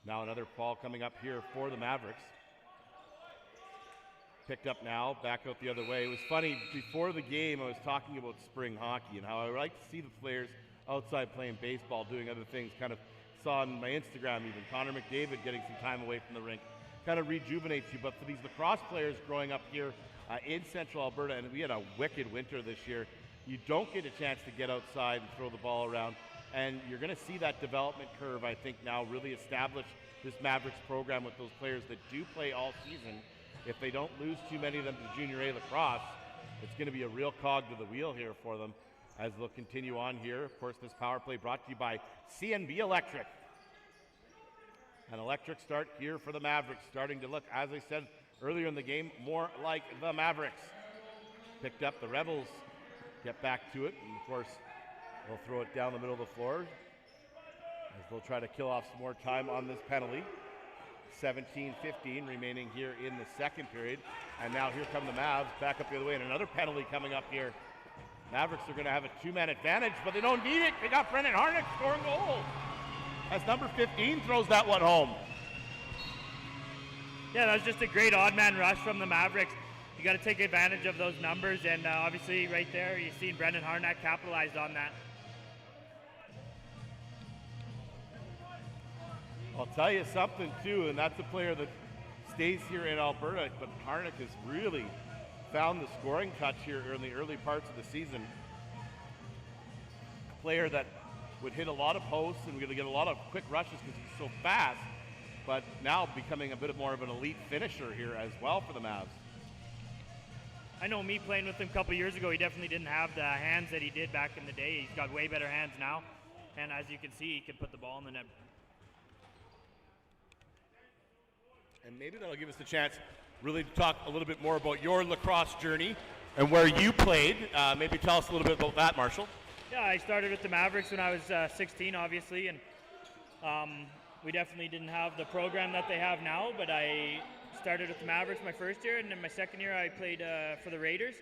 Now another ball coming up here for the Mavericks. Picked up now, back out the other way. It was funny, before the game I was talking about spring hockey and how I like to see the players outside playing baseball, doing other things. Kind of saw on my Instagram even, Connor McDavid getting some time away from the rink. Kind of rejuvenates you, but for these lacrosse players growing up here in central Alberta, and we had a wicked winter this year, you don't get a chance to get outside and throw the ball around, and you're going to see that development curve, I think, now really establish this Mavericks program with those players that do play all season. If they don't lose too many of them to Junior A lacrosse, it's going to be a real cog to the wheel here for them as they'll continue on here. Of course, this power play brought to you by CNB Electric. An electric start here for the Mavericks, starting to look, as I said earlier in the game, more like the Mavericks. Picked up, the Rebels get back to it, and of course they'll throw it down the middle of the floor as they'll try to kill off some more time on this penalty. 17-15 remaining here in the second period, and now here come the Mavs back up the other way, and another penalty coming up here. Mavericks are going to have a 2-man advantage, but they don't need it. They got Brendan Harnick scoring goals as number 15 throws that one home. Yeah, that was just a great odd man rush from the Mavericks. You got to take advantage of those numbers, and obviously right there you've seen Brendan Harnick capitalized on that. I'll tell you something too, and that's a player that stays here in Alberta, but Harnick has really found the scoring touch here in the early parts of the season. A player that would hit a lot of posts and going to get a lot of quick rushes because he's so fast, but now becoming a bit more of an elite finisher here as well for the Mavs. I know me playing with him a couple years ago, he definitely didn't have the hands that he did back in the day. He's got way better hands now, and as you can see, he can put the ball in the net. And maybe that'll give us the chance really to talk a little bit more about your lacrosse journey and where you played. Maybe tell us a little bit about that, Marshall. Yeah, I started with the Mavericks when I was 16, obviously, and we definitely didn't have the program that they have now, but I started with the Mavericks my first year, and then my second year I played for the Raiders,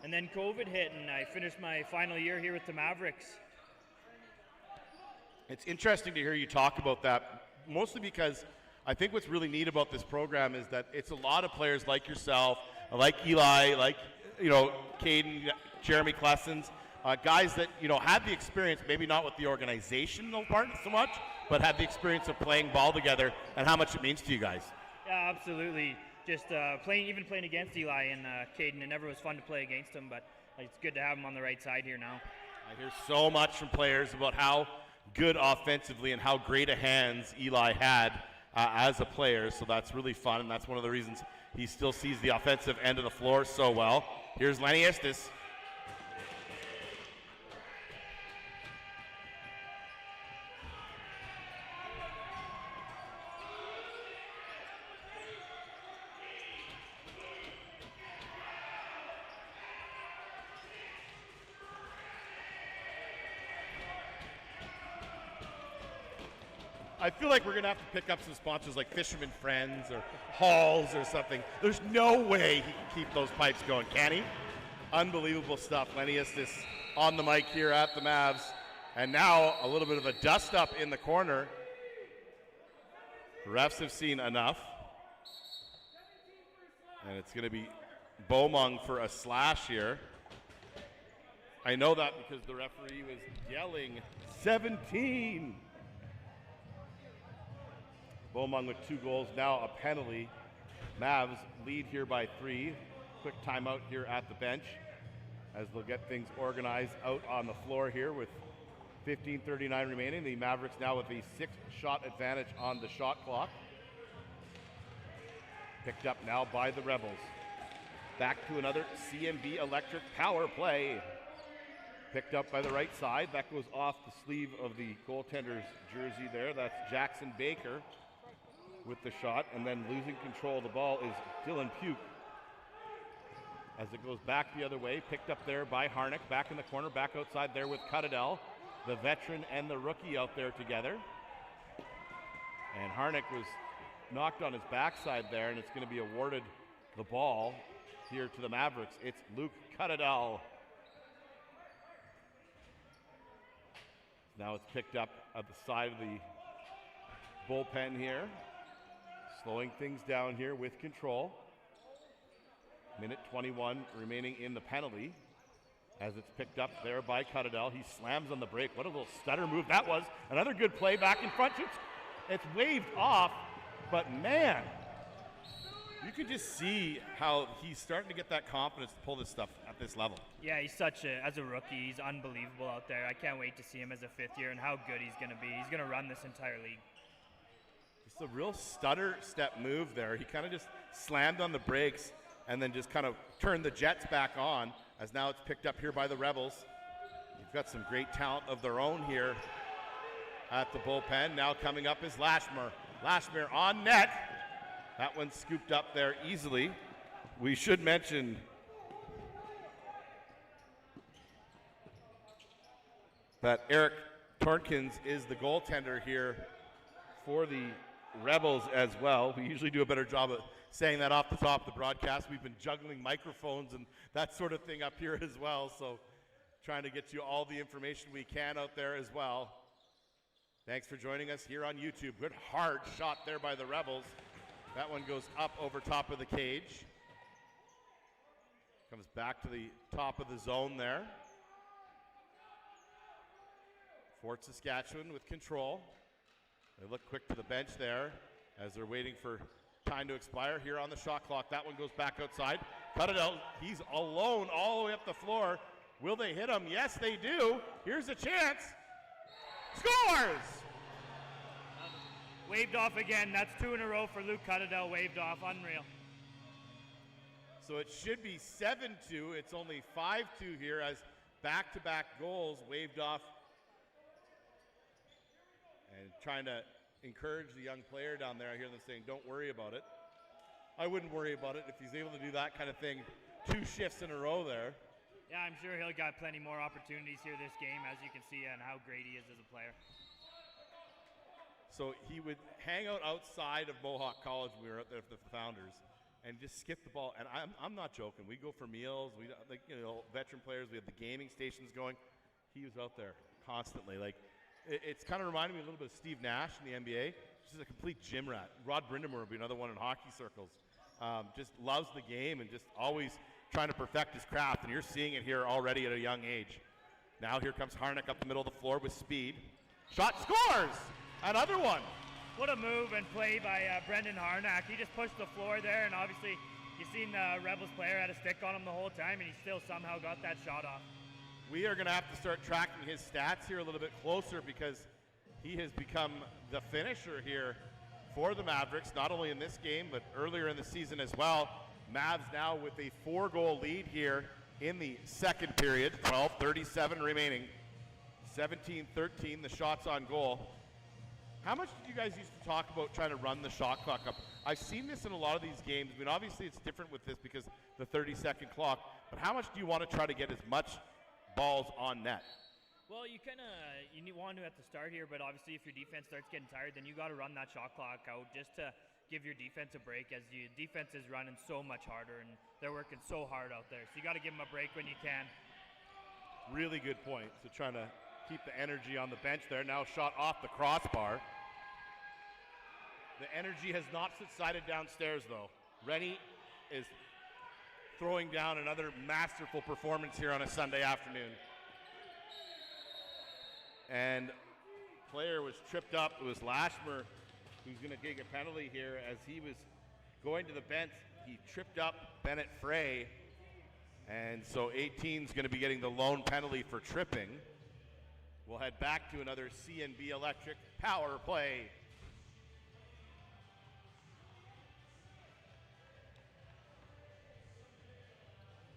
and then COVID hit, and I finished my final year here with the Mavericks. It's interesting to hear you talk about that, mostly because I think what's really neat about this program is that it's a lot of players like yourself, like Eli, like, you know, Caden, Jeremy Klessens, guys that, you know, had the experience, maybe not with the organizational part so much, but had the experience of playing ball together and how much it means to you guys. Yeah, absolutely. Just even playing against Eli and Caden, it never was fun to play against him, but it's good to have him on the right side here now. I hear so much from players about how good offensively and how great a hands Eli had as a player, so that's really fun, and that's one of the reasons he still sees the offensive end of the floor so well. Here's Lenny Estes. I feel like we're going to have to pick up some sponsors like Fisherman Friends or Halls or something. There's no way he can keep those pipes going, can he? Unbelievable stuff. Lenny Estes on the mic here at the Mavs. And now a little bit of a dust up in the corner. The refs have seen enough. And it's going to be Beaumont for a slash here. I know that because the referee was yelling 17. Beaumont with 2 goals, now a penalty. Mavs lead here by 3. Quick timeout here at the bench as they'll get things organized out on the floor here with 15:39 remaining. The Mavericks now with a 6-shot advantage on the shot clock. Picked up now by the Rebels. Back to another CMB Electric power play. Picked up by the right side. That goes off the sleeve of the goaltender's jersey there. That's Jackson Baker with the shot, and then losing control of the ball is Dylan Puke. As it goes back the other way, picked up there by Harnick, back in the corner, back outside there with Cuttadell, the veteran and the rookie out there together. And Harnick was knocked on his backside there, and it's going to be awarded the ball here to the Mavericks. It's Luke Cuttadell. Now it's picked up at the side of the bullpen here. Slowing things down here with control. Minute 21 remaining in the penalty as it's picked up there by Cuttadell. He slams on the break. What a little stutter move that was. Another good play back in front. It's waved off, but man, you can just see how he's starting to get that confidence to pull this stuff at this level. Yeah, he's as a rookie, he's unbelievable out there. I can't wait to see him as a 5th year and how good he's going to be. He's going to run this entire league. It's a real stutter step move there. He kind of just slammed on the brakes and then just kind of turned the Jets back on as now it's picked up here by the Rebels. You've got some great talent of their own here at the bullpen. Now coming up is Lashmer. Lashmer on net. That one's scooped up there easily. We should mention that Eric Torkins is the goaltender here for the Rebels as well. We usually do a better job of saying that off the top of the broadcast. We've been juggling microphones and that sort of thing up here as well, so trying to get you all the information we can out there as well. Thanks for joining us here on YouTube. Good hard shot there by the Rebels. That one goes up over top of the cage. Comes back to the top of the zone there. Fort Saskatchewan with control. They look quick to the bench there as they're waiting for time to expire here on the shot clock. That one goes back outside. Cuttadell, he's alone all the way up the floor. Will they hit him? Yes, they do. Here's a chance. Scores! Waved off again. That's 2 in a row for Luke Cuttadell. Waved off. Unreal. So it should be 7-2. It's only 5-2 here as back-to-back goals waved off. And trying to encourage the young player down there. I hear them saying, don't worry about it. I wouldn't worry about it if he's able to do that kind of thing 2 shifts in a row there. Yeah, I'm sure he'll got plenty more opportunities here this game, as you can see, and how great he is as a player. So he would hang out outside of Mohawk College when we were out there with the Founders and just skip the ball. And I'm not joking. We go for meals. We, like, you know, veteran players. We have the gaming stations going. He was out there constantly. Like, it's kind of reminded me a little bit of Steve Nash in the NBA. Just a complete gym rat. Rod Brindamore would be another one in hockey circles. Just loves the game and just always trying to perfect his craft. And you're seeing it here already at a young age. Now here comes Harnack up the middle of the floor with speed. Shot scores! Another one. What a move and play by Brendan Harnack. He just pushed the floor there, and obviously you've seen the Rebels player had a stick on him the whole time, and he still somehow got that shot off. We are going to have to start tracking his stats here a little bit closer because he has become the finisher here for the Mavericks, not only in this game, but earlier in the season as well. Mavs now with a 4-goal lead here in the second period, 12:37 remaining. 17-13, the shots on goal. How much did you guys used to talk about trying to run the shot clock up? I've seen this in a lot of these games. I mean, obviously it's different with this because the 30-second clock, but how much do you want to try to get as much balls on net? Well, you want to at the start here, but obviously if your defense starts getting tired, then you got to run that shot clock out just to give your defense a break, as your defense is running so much harder and they're working so hard out there. So you got to give them a break when you can. Really good point. So trying to keep the energy on the bench there. Now shot off the crossbar. The energy has not subsided downstairs, though. Rennie is throwing down another masterful performance here on a Sunday afternoon. And player was tripped up. It was Lashmer who's going to take a penalty here as he was going to the bench. He tripped up Bennett Frey. And so 18 is going to be getting the lone penalty for tripping. We'll head back to another CNB Electric power play.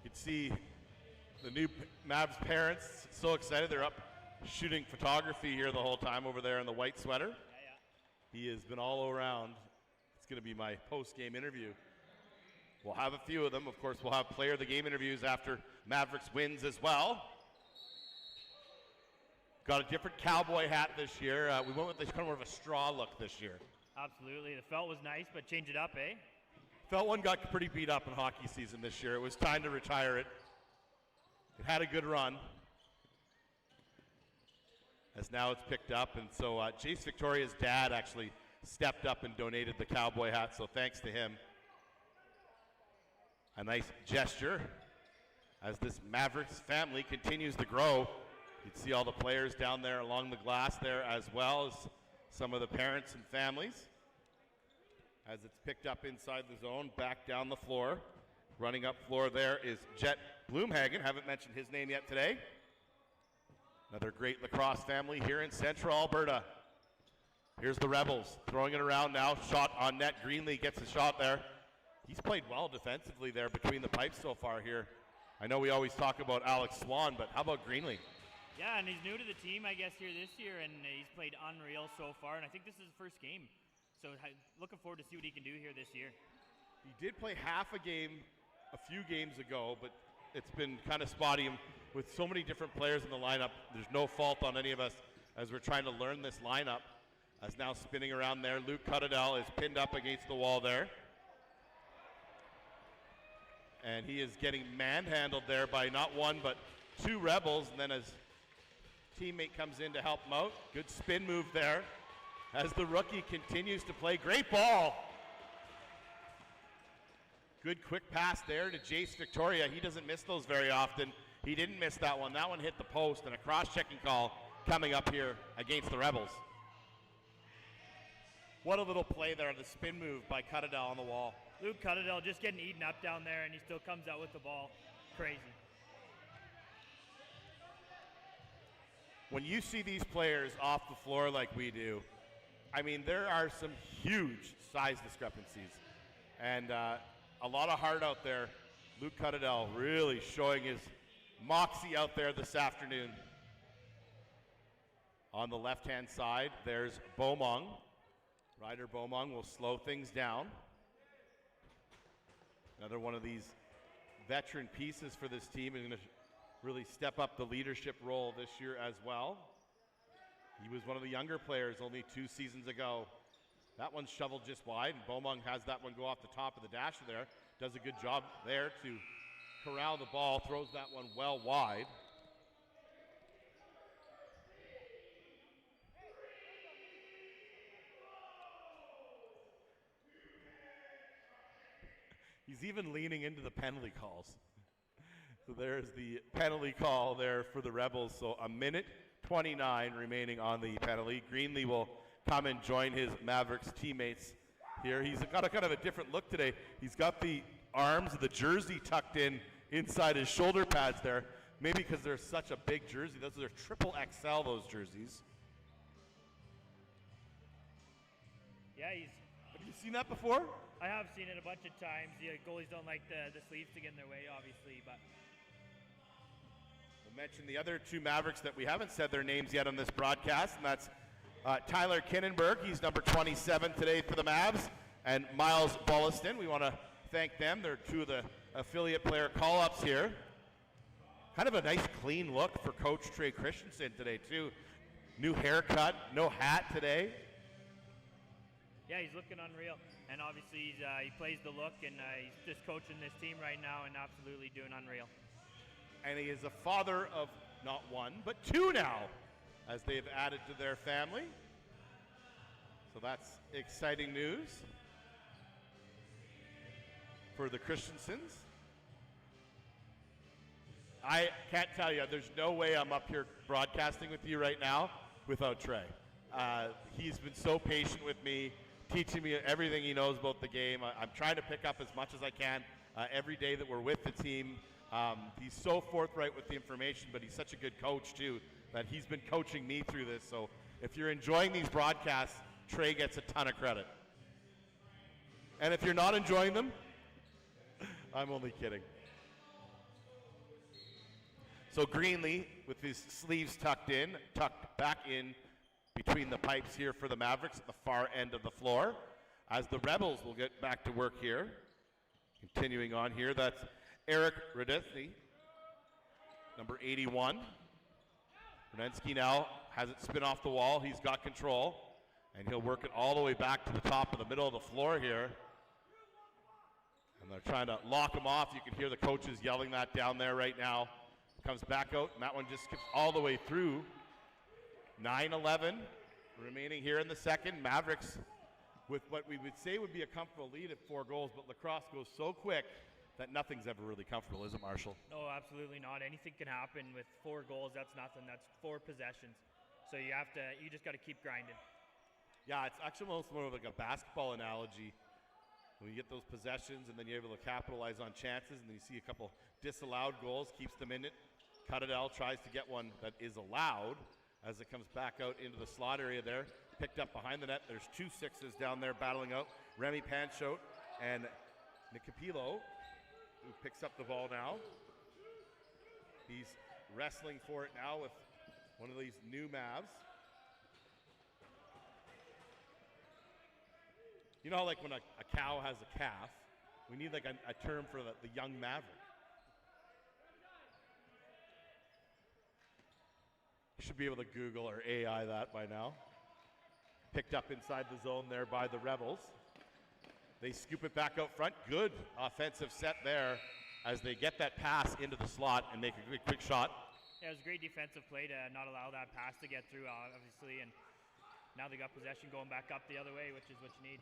You can see the new Mavs parents so excited. They're up shooting photography here the whole time over there in the white sweater. Yeah. He has been all around. It's going to be my post-game interview. We'll have a few of them. Of course, we'll have player of the game interviews after Mavericks wins as well. Got a different cowboy hat this year. We went with this kind of more of a straw look this year. Absolutely. The felt was nice, but change it up, eh? Felt one got pretty beat up in hockey season this year. It was time to retire it. It had a good run. As now it's picked up. And so Jace Victoria's dad actually stepped up and donated the cowboy hat. So thanks to him. A nice gesture as this Mavericks family continues to grow. You can see all the players down there along the glass there, as well as some of the parents and families. As it's picked up inside the zone, back down the floor. Running up floor there is Jet Bloomhagen. Haven't mentioned his name yet today. Another great lacrosse family here in Central Alberta. Here's the Rebels throwing it around now. Shot on net. Greenlee gets a shot there. He's played well defensively there between the pipes so far here. I know we always talk about Alex Swan, but how about Greenlee? Yeah, and he's new to the team, I guess, here this year, and he's played unreal so far, and I think this is his first game. So looking forward to see what he can do here this year. He did play half a game a few games ago, but it's been kind of spotty with so many different players in the lineup. There's no fault on any of us as we're trying to learn this lineup. As now spinning around there, Luke Cuttadell is pinned up against the wall there. And he is getting manhandled there by not one but two Rebels, and then his teammate comes in to help him out. Good spin move there as the rookie continues to play. Great ball. Good quick pass there to Jace Victoria. He doesn't miss those very often. He didn't miss that one. That one hit the post, and a cross-checking call coming up here against the Rebels. What a little play there, the spin move by Cuttadell on the wall. Luke Cuttadell just getting eaten up down there, and he still comes out with the ball. Crazy. When you see these players off the floor like we do, I mean, there are some huge size discrepancies. And a lot of heart out there. Luke Cuttadell really showing his moxie out there this afternoon. On the left-hand side, there's Beaumont. Ryder Beaumont will slow things down. Another one of these veteran pieces for this team is going to really step up the leadership role this year as well. He was one of the younger players only 2 seasons ago. That one's shoveled just wide, and Beaumont has that one go off the top of the dasher there. Does a good job there to corral the ball, throws that one well wide. He's even leaning into the penalty calls. So there's the penalty call there for the Rebels. So 1:29 remaining on the penalty. Greenlee will come and join his Mavericks teammates here. He's got a kind of a different look today. He's got the arms of the jersey tucked in inside his shoulder pads there. Maybe because they're such a big jersey. Those are triple XL, those jerseys. Yeah, Have you seen that before? I have seen it a bunch of times. The goalies don't like the sleeves to get in their way, obviously, but We'll mention the other 2 Mavericks that we haven't said their names yet on this broadcast, and that's Tyler Kinnenberg. He's number 27 today for the Mavs, and Miles Bolliston. We want to thank them. They're 2 of the affiliate player call-ups here. Kind of a nice clean look for Coach Trey Christensen today, too. New haircut, no hat today. yeah, he's looking unreal. And obviously he plays the look, and he's just coaching this team right now and absolutely doing unreal. And he is a father of not 1, but 2 now, as they've added to their family. So that's exciting news for the Christensens. I can't tell you, there's no way I'm up here broadcasting with you right now without Trey. He's been so patient with me, teaching me everything he knows about the game. I'm trying to pick up as much as I can every day that we're with the team. He's so forthright with the information, but he's such a good coach too, that he's been coaching me through this. So if you're enjoying these broadcasts, Trey gets a ton of credit. And if you're not enjoying them, I'm only kidding. So Greenlee with his sleeves tucked back in between the pipes here for the Mavericks at the far end of the floor. As the Rebels will get back to work here. Continuing on here, that's Eric Radetsky, number 81. Radetsky now has it spin off the wall. He's got control, and he'll work it all the way back to the top of the middle of the floor here. And they're trying to lock him off. You can hear the coaches yelling that down there right now. Comes back out, and that one just skips all the way through. 9-11 remaining here in the second. Mavericks with what we would say would be a comfortable lead at 4 goals, but Lacrosse goes so quick that nothing's ever really comfortable, is it, Marshall? No, absolutely not. Anything can happen with 4 goals. That's nothing. That's 4 possessions. So you just got to keep grinding. Yeah, it's actually almost more of like a basketball analogy. When you get those possessions and then you're able to capitalize on chances, and then you see a couple disallowed goals, keeps them in it. Cuttadell tries to get one that is allowed as it comes back out into the slot area there. Picked up behind the net. There's 2 6s down there battling out. Remy Panchote and Nicapilo, who picks up the ball now. He's wrestling for it now with one of these new Mavs. You know how like when a cow has a calf, we need like a term for the young Maverick. You should be able to Google or AI that by now. Picked up inside the zone there by the Rebels. They scoop it back out front. Good offensive set there as they get that pass into the slot and make a quick shot. Yeah, it was a great defensive play to not allow that pass to get through, obviously, and now they got possession going back up the other way, which is what you need.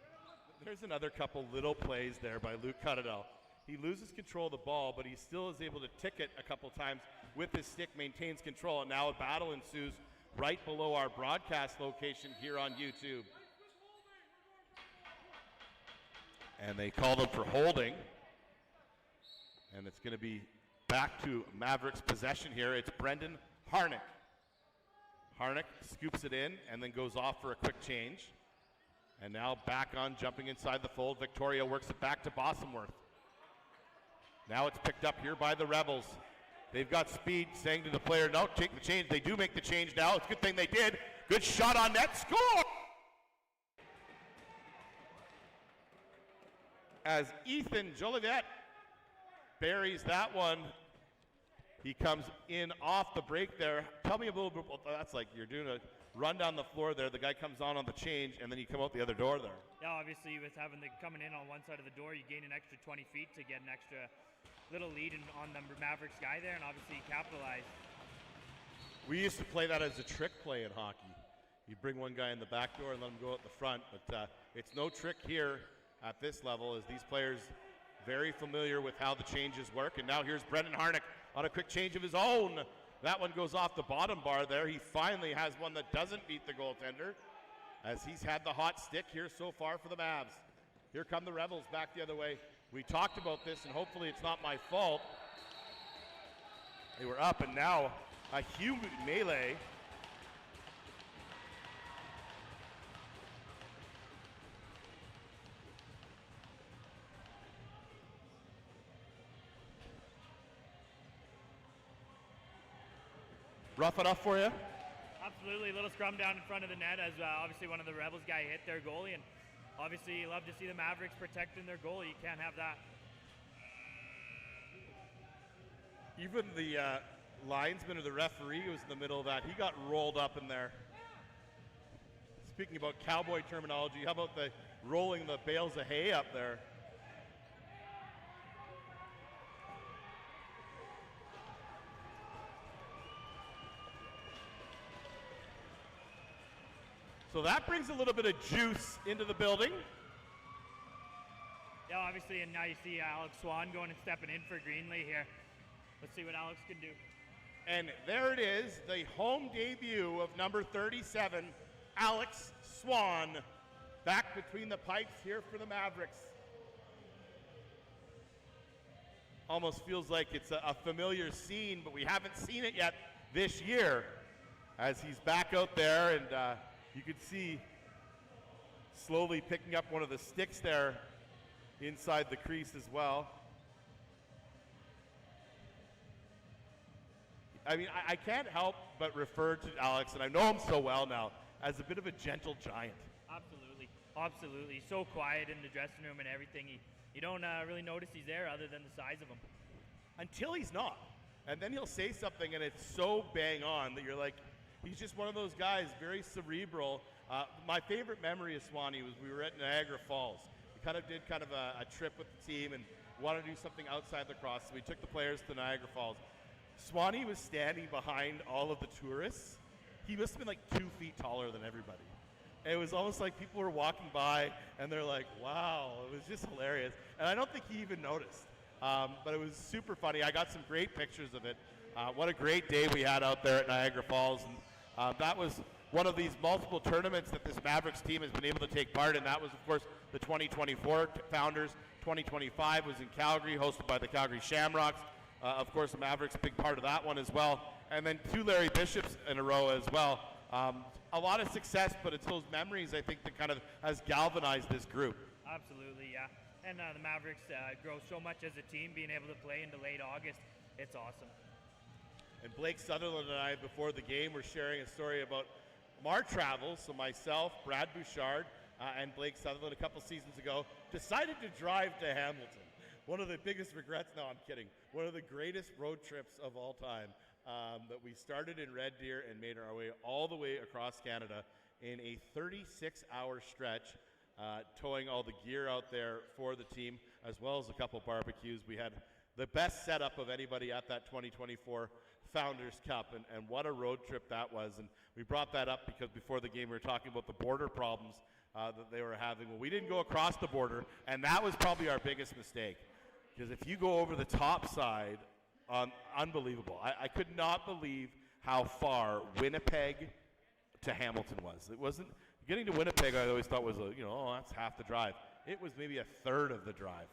There's another couple little plays there by Luke Cuttadell. He loses control of the ball, but he still is able to tick it a couple times with his stick, maintains control, and now a battle ensues right below our broadcast location here on YouTube. And they call them for holding. And it's going to be back to Mavericks possession here. It's Brendan Harnick. Harnick scoops it in and then goes off for a quick change. And now back on, jumping inside the fold. Victoria works it back to Bossenworth. Now it's picked up here by the Rebels. They've got speed, saying to the player, no, take the change. They do make the change now. It's a good thing they did. Good shot on net. Score! as Ethan Jolivet buries that one. He comes in off the break there. Tell me a little bit what that's like. You're doing a run down the floor there. The guy comes on the change, and then you come out the other door there. Yeah, obviously with having the coming in on one side of the door, you gain an extra 20 feet to get an extra little lead on the Mavericks guy there, and obviously capitalize. We used to play that as a trick play in hockey. You bring one guy in the back door and let him go out the front, but it's no trick here at this level, as these players very familiar with how the changes work. And now here's Brendan Harnick on a quick change of his own. That one goes off the bottom bar there. He finally has one that doesn't beat the goaltender, as he's had the hot stick here so far for the Mavs. Here come the Rebels back the other way. We talked about this, and hopefully it's not my fault. They were up, and now a huge melee. Rough enough for you? Absolutely, a little scrum down in front of the net as obviously one of the Rebels guy hit their goalie, and obviously you love to see the Mavericks protecting their goalie. You can't have that. Even the linesman or the referee who was in the middle of that, he got rolled up in there. Speaking about cowboy terminology, how about the rolling the bales of hay up there? So that brings a little bit of juice into the building. Yeah, obviously, and now you see Alex Swan going and stepping in for Greenlee here. Let's see what Alex can do. And there it is, the home debut of number 37, Alex Swan, back between the pipes here for the Mavericks. Almost feels like it's a familiar scene, but we haven't seen it yet this year, as he's back out there, and you can see slowly picking up one of the sticks there inside the crease as well. I mean, I can't help but refer to Alex, and I know him so well now, as a bit of a gentle giant. Absolutely, absolutely. So quiet in the dressing room and everything. You don't really notice he's there other than the size of him. Until he's not. And then he'll say something, and it's so bang on that you're like, he's just one of those guys, very cerebral. My favorite memory of Swanee was we were at Niagara Falls. We did a trip with the team and wanted to do something outside Lacrosse, so we took the players to Niagara Falls. Swanee was standing behind all of the tourists. He must have been like 2 feet taller than everybody. And it was almost like people were walking by and they're like, wow, it was just hilarious. And I don't think he even noticed, but it was super funny. I got some great pictures of it. What a great day we had out there at Niagara Falls. And that was one of these multiple tournaments that this Mavericks team has been able to take part in. That was, of course, the 2024 Founders. 2025 was in Calgary, hosted by the Calgary Shamrocks. Of course, the Mavericks, a big part of that one as well. And then 2 Larry Bishops in a row as well. A lot of success, but it's those memories, I think, that kind of has galvanized this group. Absolutely, yeah. And the Mavericks grow so much as a team, being able to play into late August. It's awesome. And Blake Sutherland and I, before the game, were sharing a story about our travels. So myself, Brad Bouchard, and Blake Sutherland a couple seasons ago decided to drive to Hamilton. One of the biggest regrets, no, I'm kidding, one of the greatest road trips of all time, that we started in Red Deer and made our way all the way across Canada in a 36-hour stretch, towing all the gear out there for the team, as well as a couple barbecues. We had the best setup of anybody at that 2024 Founders Cup, and what a road trip that was. And we brought that up because before the game we were talking about the border problems that they were having. Well, we didn't go across the border, and that was probably our biggest mistake. Because if you go over the top side, unbelievable. I could not believe how far Winnipeg to Hamilton was. It wasn't, getting to Winnipeg I always thought was, that's half the drive. It was maybe a third of the drive.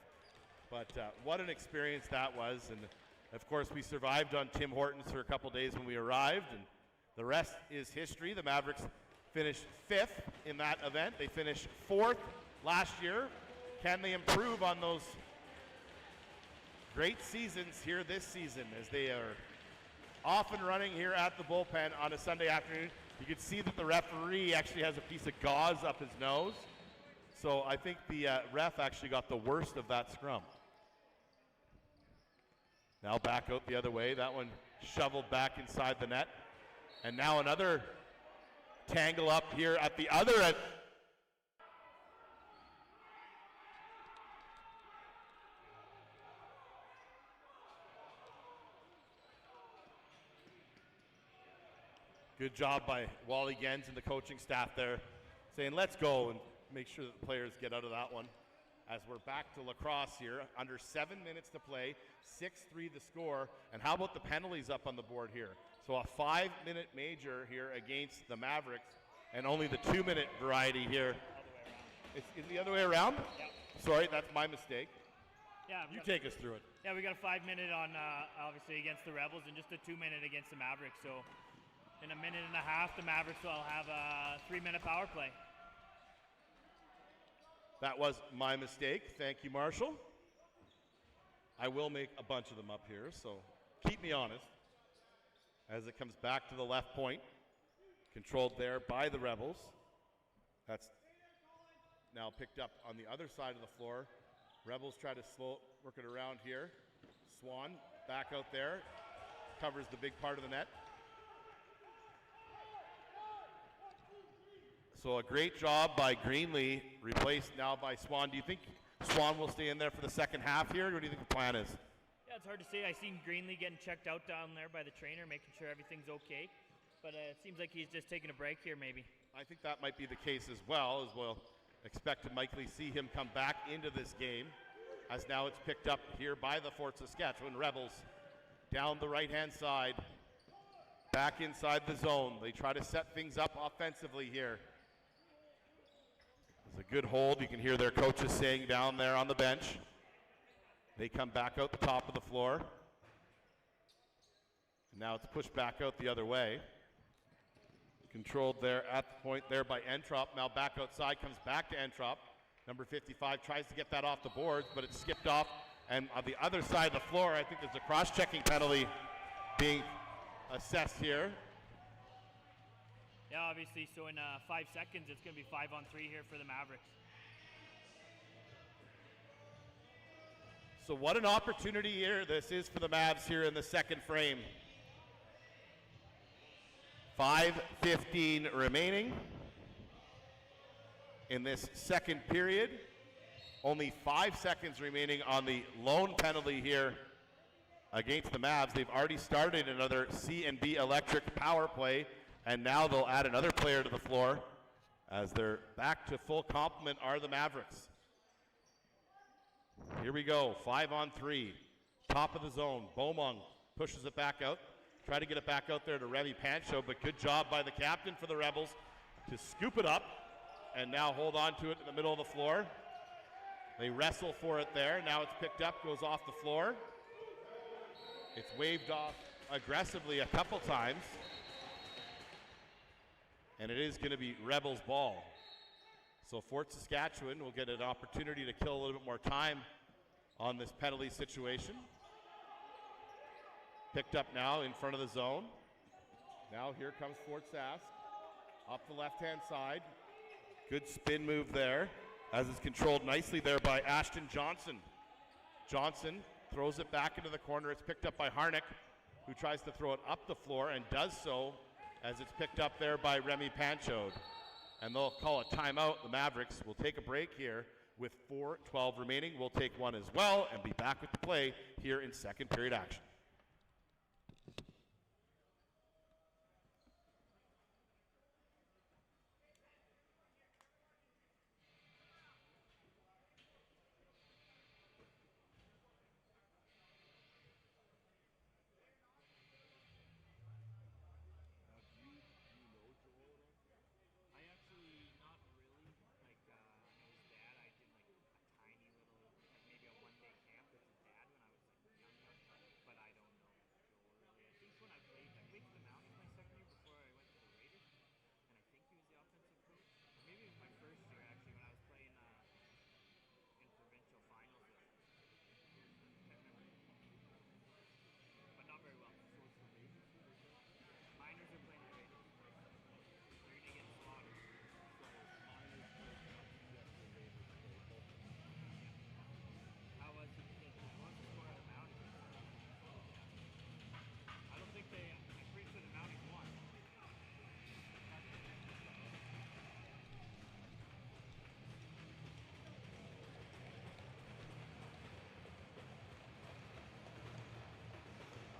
But what an experience that was. And of course, we survived on Tim Hortons for a couple days when we arrived, and the rest is history. The Mavericks finished 5th in that event. They finished 4th last year. Can they improve on those great seasons here this season, as they are off and running here at the bullpen on a Sunday afternoon? You can see that the referee actually has a piece of gauze up his nose. So I think the ref actually got the worst of that scrum. Now back out the other way. That one shoveled back inside the net. And now another tangle up here at the other end. Good job by Wally Gens and the coaching staff there saying, let's go, and make sure that the players get out of that one. As we're back to lacrosse here, under 7 minutes to play, 6-3 the score. And how about the penalties up on the board here? So a 5-minute major here against the Mavericks, and only the 2-minute variety here. Is the other way around? Yeah. Sorry, that's my mistake. Yeah, You take us through it. Yeah, we got a 5-minute on obviously against the Rebels and just a 2-minute against the Mavericks. So in a minute and a half, the Mavericks will have a 3-minute power play. That was my mistake. Thank you, Marshall. I will make a bunch of them up here, so keep me honest. As it comes back to the left point, controlled there by the Rebels. That's now picked up on the other side of the floor. Rebels try to work it around here. Swan back out there, covers the big part of the net. So a great job by Greenlee, replaced now by Swan. Do you think Swan will stay in there for the second half here, or what do you think the plan is? Yeah, it's hard to say. I seen Greenlee getting checked out down there by the trainer, making sure everything's okay. But it seems like he's just taking a break here, maybe. I think that might be the case as we'll expect to likely see him come back into this game, as now it's picked up here by the Fort Saskatchewan Rebels. Down the right-hand side, back inside the zone. They try to set things up offensively here. It's a good hold. You can hear their coaches saying down there on the bench. They come back out the top of the floor. And now it's pushed back out the other way. Controlled there at the point there by Entrop. Now back outside, comes back to Entrop. Number 55 tries to get that off the boards, but it's skipped off. And on the other side of the floor, I think there's a cross-checking penalty being assessed here. Yeah, obviously, so in 5 seconds, it's going to be 5-on-3 here for the Mavericks. So what an opportunity here this is for the Mavs here in the second frame. 5:15 remaining in this second period. Only 5 seconds remaining on the lone penalty here against the Mavs. They've already started another C&B Electric power play, and now they'll add another player to the floor as they're back to full complement are the Mavericks. Here we go, 5-on-3, top of the zone. Beaumont pushes it back out. Try to get it back out there to Remy Pancho, but good job by the captain for the Rebels to scoop it up and now hold on to it in the middle of the floor. They wrestle for it there. Now it's picked up, goes off the floor. It's waved off aggressively a couple times. And it is going to be Rebels ball. So Fort Saskatchewan will get an opportunity to kill a little bit more time on this penalty situation. Picked up now in front of the zone. Now here comes Fort Sask up the left-hand side. Good spin move there, as it's controlled nicely there by Ashton Johnson. Johnson throws it back into the corner. It's picked up by Harnick, who tries to throw it up the floor and does so as it's picked up there by Remy Pancho. And they'll call a timeout. The Mavericks will take a break here with 4:12 remaining. We'll take one as well and be back with the play here in second period action. But I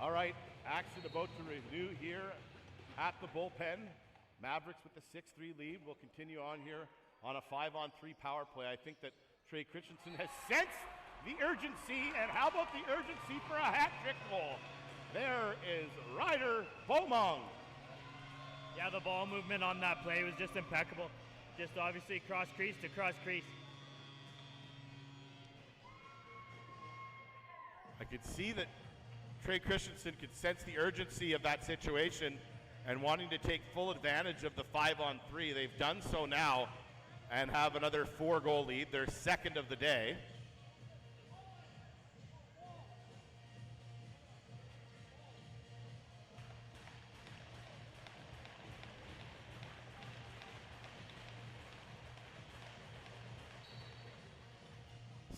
All right, action about to renew here at the bullpen. Mavericks with the 6-3 lead will continue on here on a 5-on-3 power play. I think that Trey Christensen has sensed the urgency, and how about the urgency for a hat trick goal? There is Ryder Beaumont. Yeah, the ball movement on that play was just impeccable. Just obviously cross crease to cross crease. I could see that Trey Christensen could sense the urgency of that situation and wanting to take full advantage of the 5-on-3. They've done so now and have another 4-goal lead, their second of the day.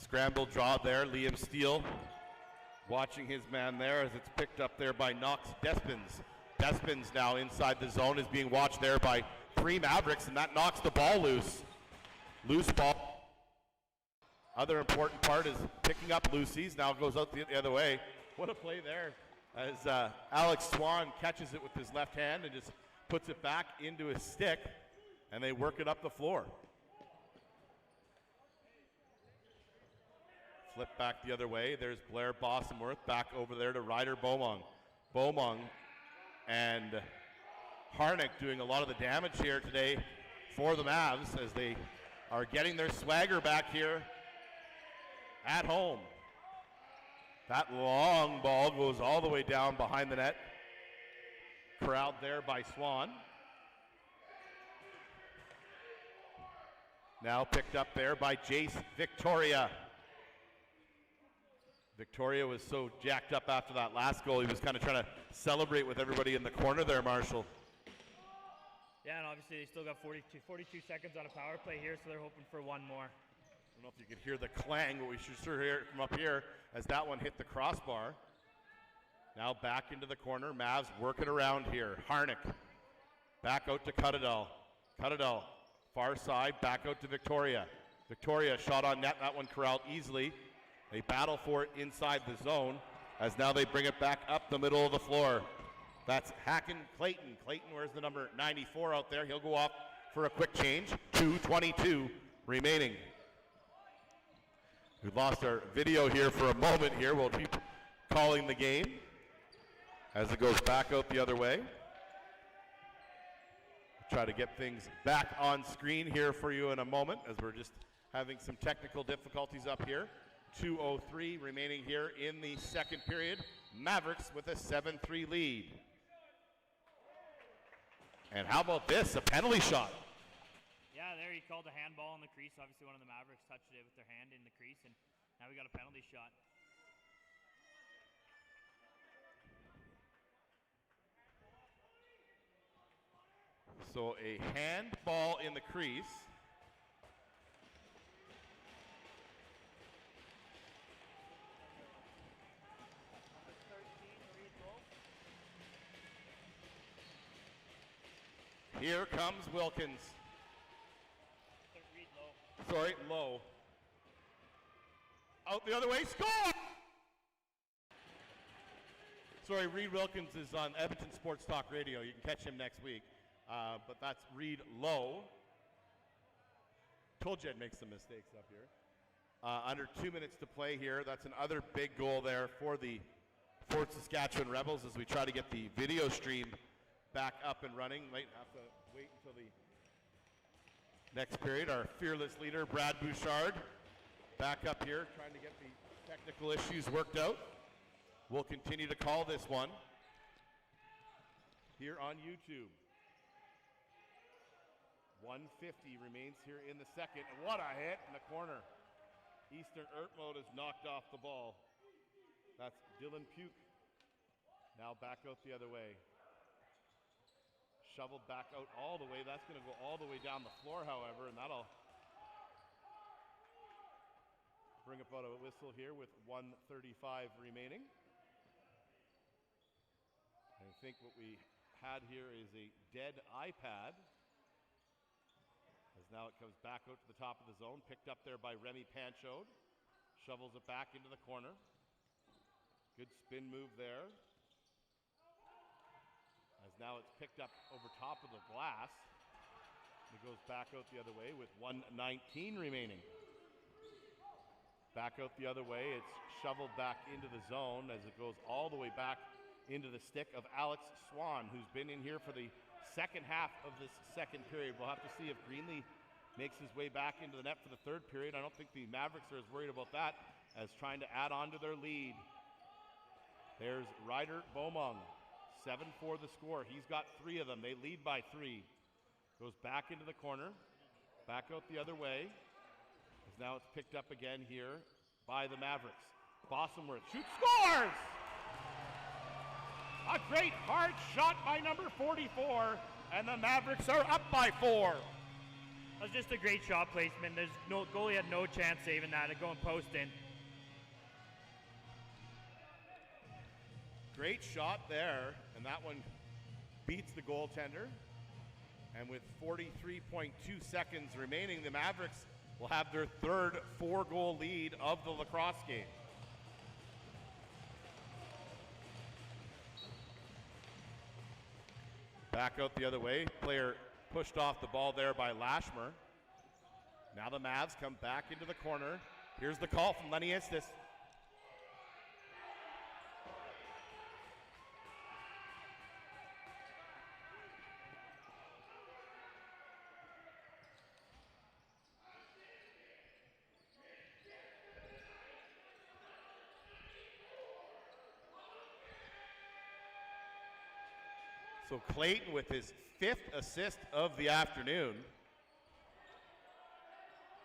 Scramble draw there, Liam Steele watching his man there as it's picked up there by Knox Despins. Despins now inside the zone is being watched there by 3 Mavericks, and that knocks the ball loose. Loose ball. Other important part is picking up loosies. Now it goes out the other way. What a play there as Alex Swan catches it with his left hand and just puts it back into his stick, and they work it up the floor. Flip back the other way. There's Blair Bossenworth back over there to Ryder Beaumont. Beaumont and Harnick doing a lot of the damage here today for the Mavs as they are getting their swagger back here at home. That long ball goes all the way down behind the net. Corralled there by Swan. Now picked up there by Jace Victoria. Victoria was so jacked up after that last goal, he was kind of trying to celebrate with everybody in the corner there, Marshall. Yeah, and obviously they still got 42 seconds on a power play here, so they're hoping for one more. I don't know if you could hear the clang, but we should sure hear it from up here as that one hit the crossbar. Now back into the corner. Mavs working around here. Harnick back out to Cuttadell. Cuttadell, far side, back out to Victoria. Victoria shot on net, that one corralled easily. They battle for it inside the zone as now they bring it back up the middle of the floor. That's Hacken Clayton. Clayton wears the number 94 out there. He'll go off for a quick change. 2:22 remaining. We lost our video here for a moment here. We'll keep calling the game as it goes back out the other way. We'll try to get things back on screen here for you in a moment as we're just having some technical difficulties up here. 2:03 remaining here in the second period. Mavericks with a 7-3 lead. And how about this, a penalty shot? Yeah, there he called a handball in the crease. Obviously one of the Mavericks touched it with their hand in the crease, and now we got a penalty shot. So a handball in the crease. Here comes Wilkins. Sorry, Low. Out the other way, score! Sorry, Reed Wilkins is on Edmonton Sports Talk Radio. You can catch him next week. But that's Reed Low. Told you I'd make some mistakes up here. Under 2 minutes to play here. That's another big goal there for the Fort Saskatchewan Rebels as we try to get the video stream back up and running. Might have to wait until the next period. Our fearless leader, Brad Bouchard, back up here trying to get the technical issues worked out. We'll continue to call this one here on YouTube. 1:50 remains here in the second. And what a hit in the corner. Eastern Ertmode has knocked off the ball. That's Dylan Puke. Now back out the other way. Shoveled back out all the way. That's going to go all the way down the floor, however, and that'll bring about a whistle here with 1:35 remaining. I think what we had here is a dead iPad. As now it comes back out to the top of the zone, picked up there by Remy Panchode. Shovels it back into the corner. Good spin move there. as now it's picked up over top of the glass. It goes back out the other way with 1:19 remaining. Back out the other way, it's shoveled back into the zone as it goes all the way back into the stick of Alex Swan, who's been in here for the second half of this second period. We'll have to see if Greenlee makes his way back into the net for the third period. I don't think the Mavericks are as worried about that as trying to add on to their lead. There's Ryder Beaumont, 7-4 the score. He's got 3 of them. They lead by 3. Goes back into the corner, back out the other way. As now it's picked up again here by the Mavericks. Bossenworth shoots, scores! A great hard shot by number 44, and the Mavericks are up by 4. That was just a great shot placement. There's no goalie had no chance saving that and going post in. Great shot there, and that one beats the goaltender. And with 43.2 seconds remaining, the Mavericks will have their third 4-goal lead of the lacrosse game. Back out the other way. Player pushed off the ball there by Lashmer. Now the Mavs come back into the corner. Here's the call from Lenny Estes. So Clayton with his 5th assist of the afternoon.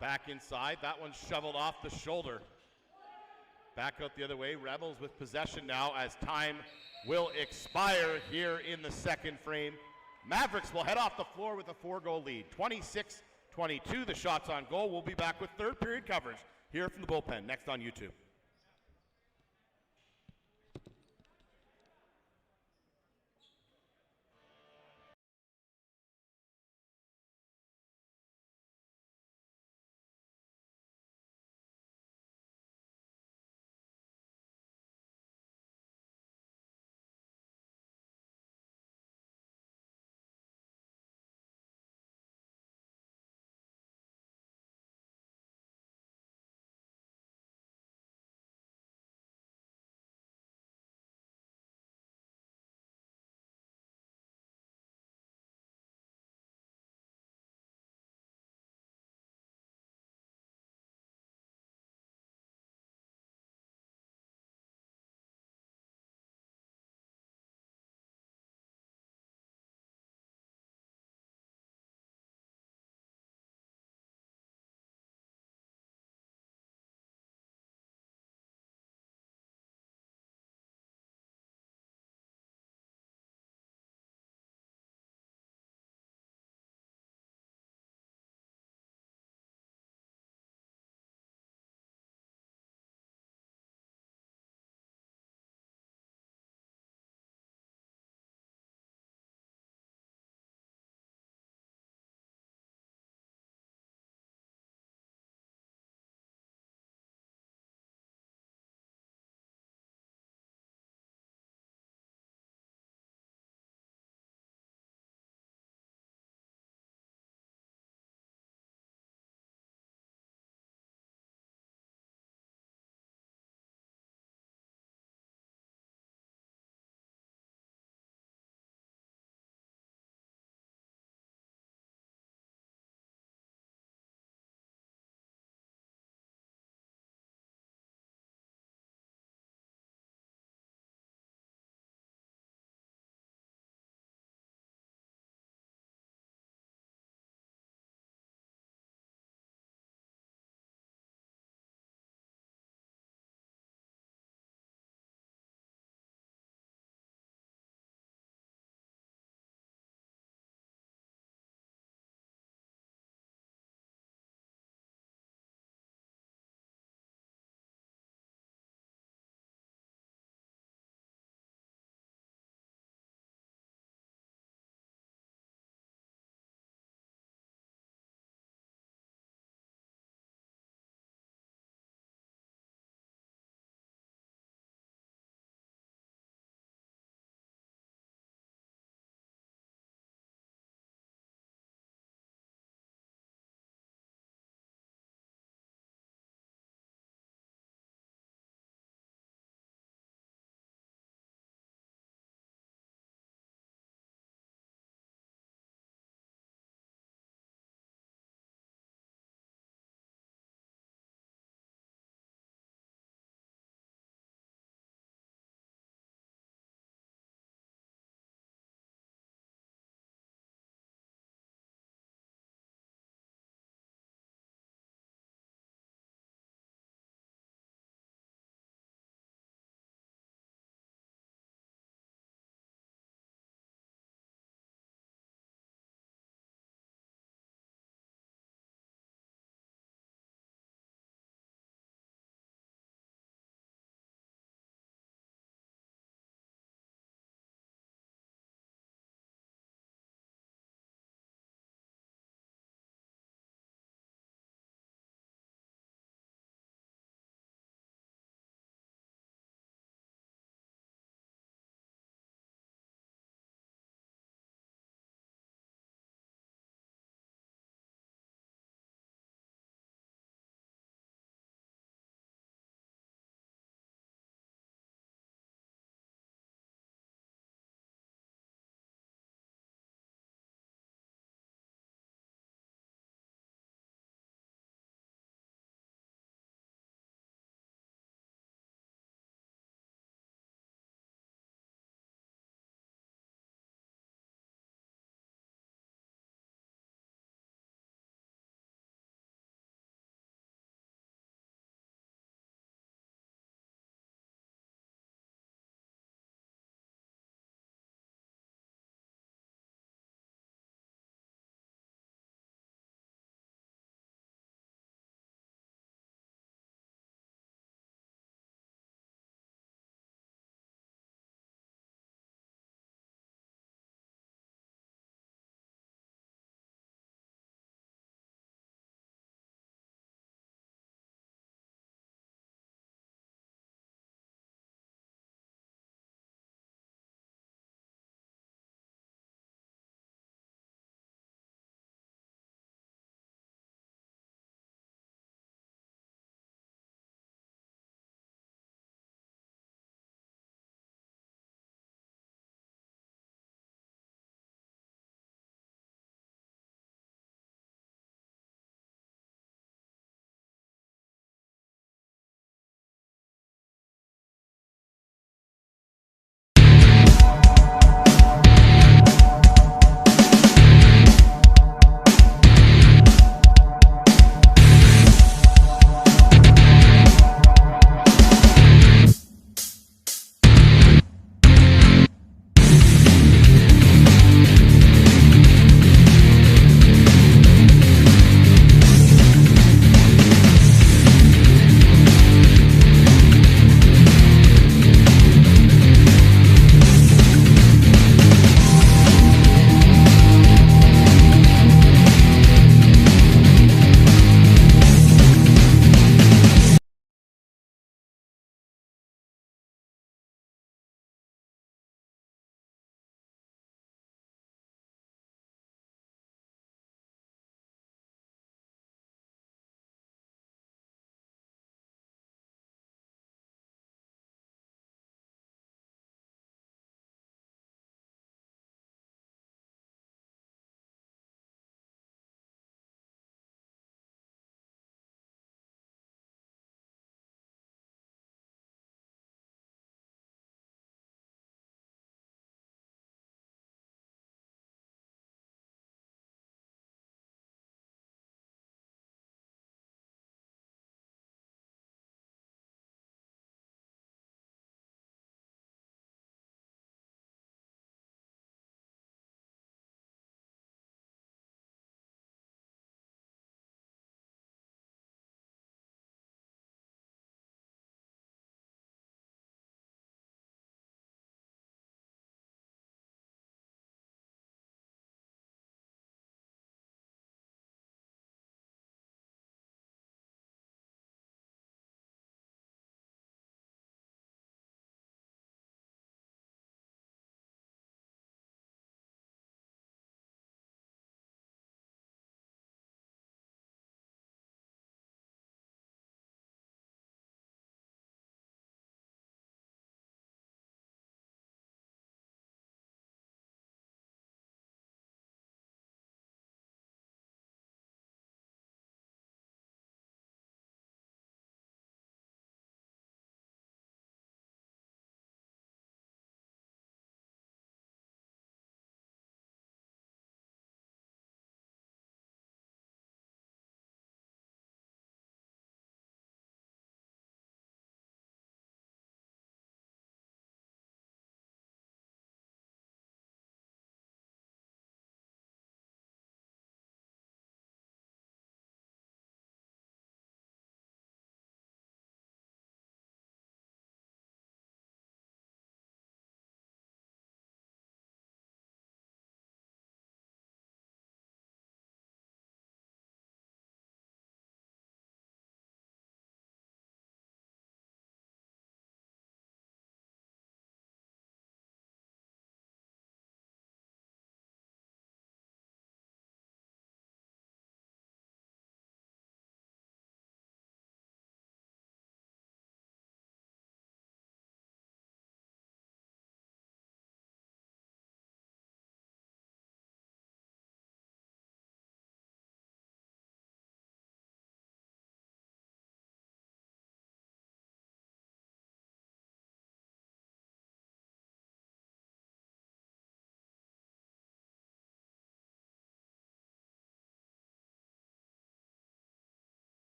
Back inside, that one's shoveled off the shoulder. Back out the other way, Rebels with possession now as time will expire here in the second frame. Mavericks will head off the floor with a 4-goal lead. 26-22, the shots on goal. We'll be back with third period coverage here from the bullpen, next on YouTube.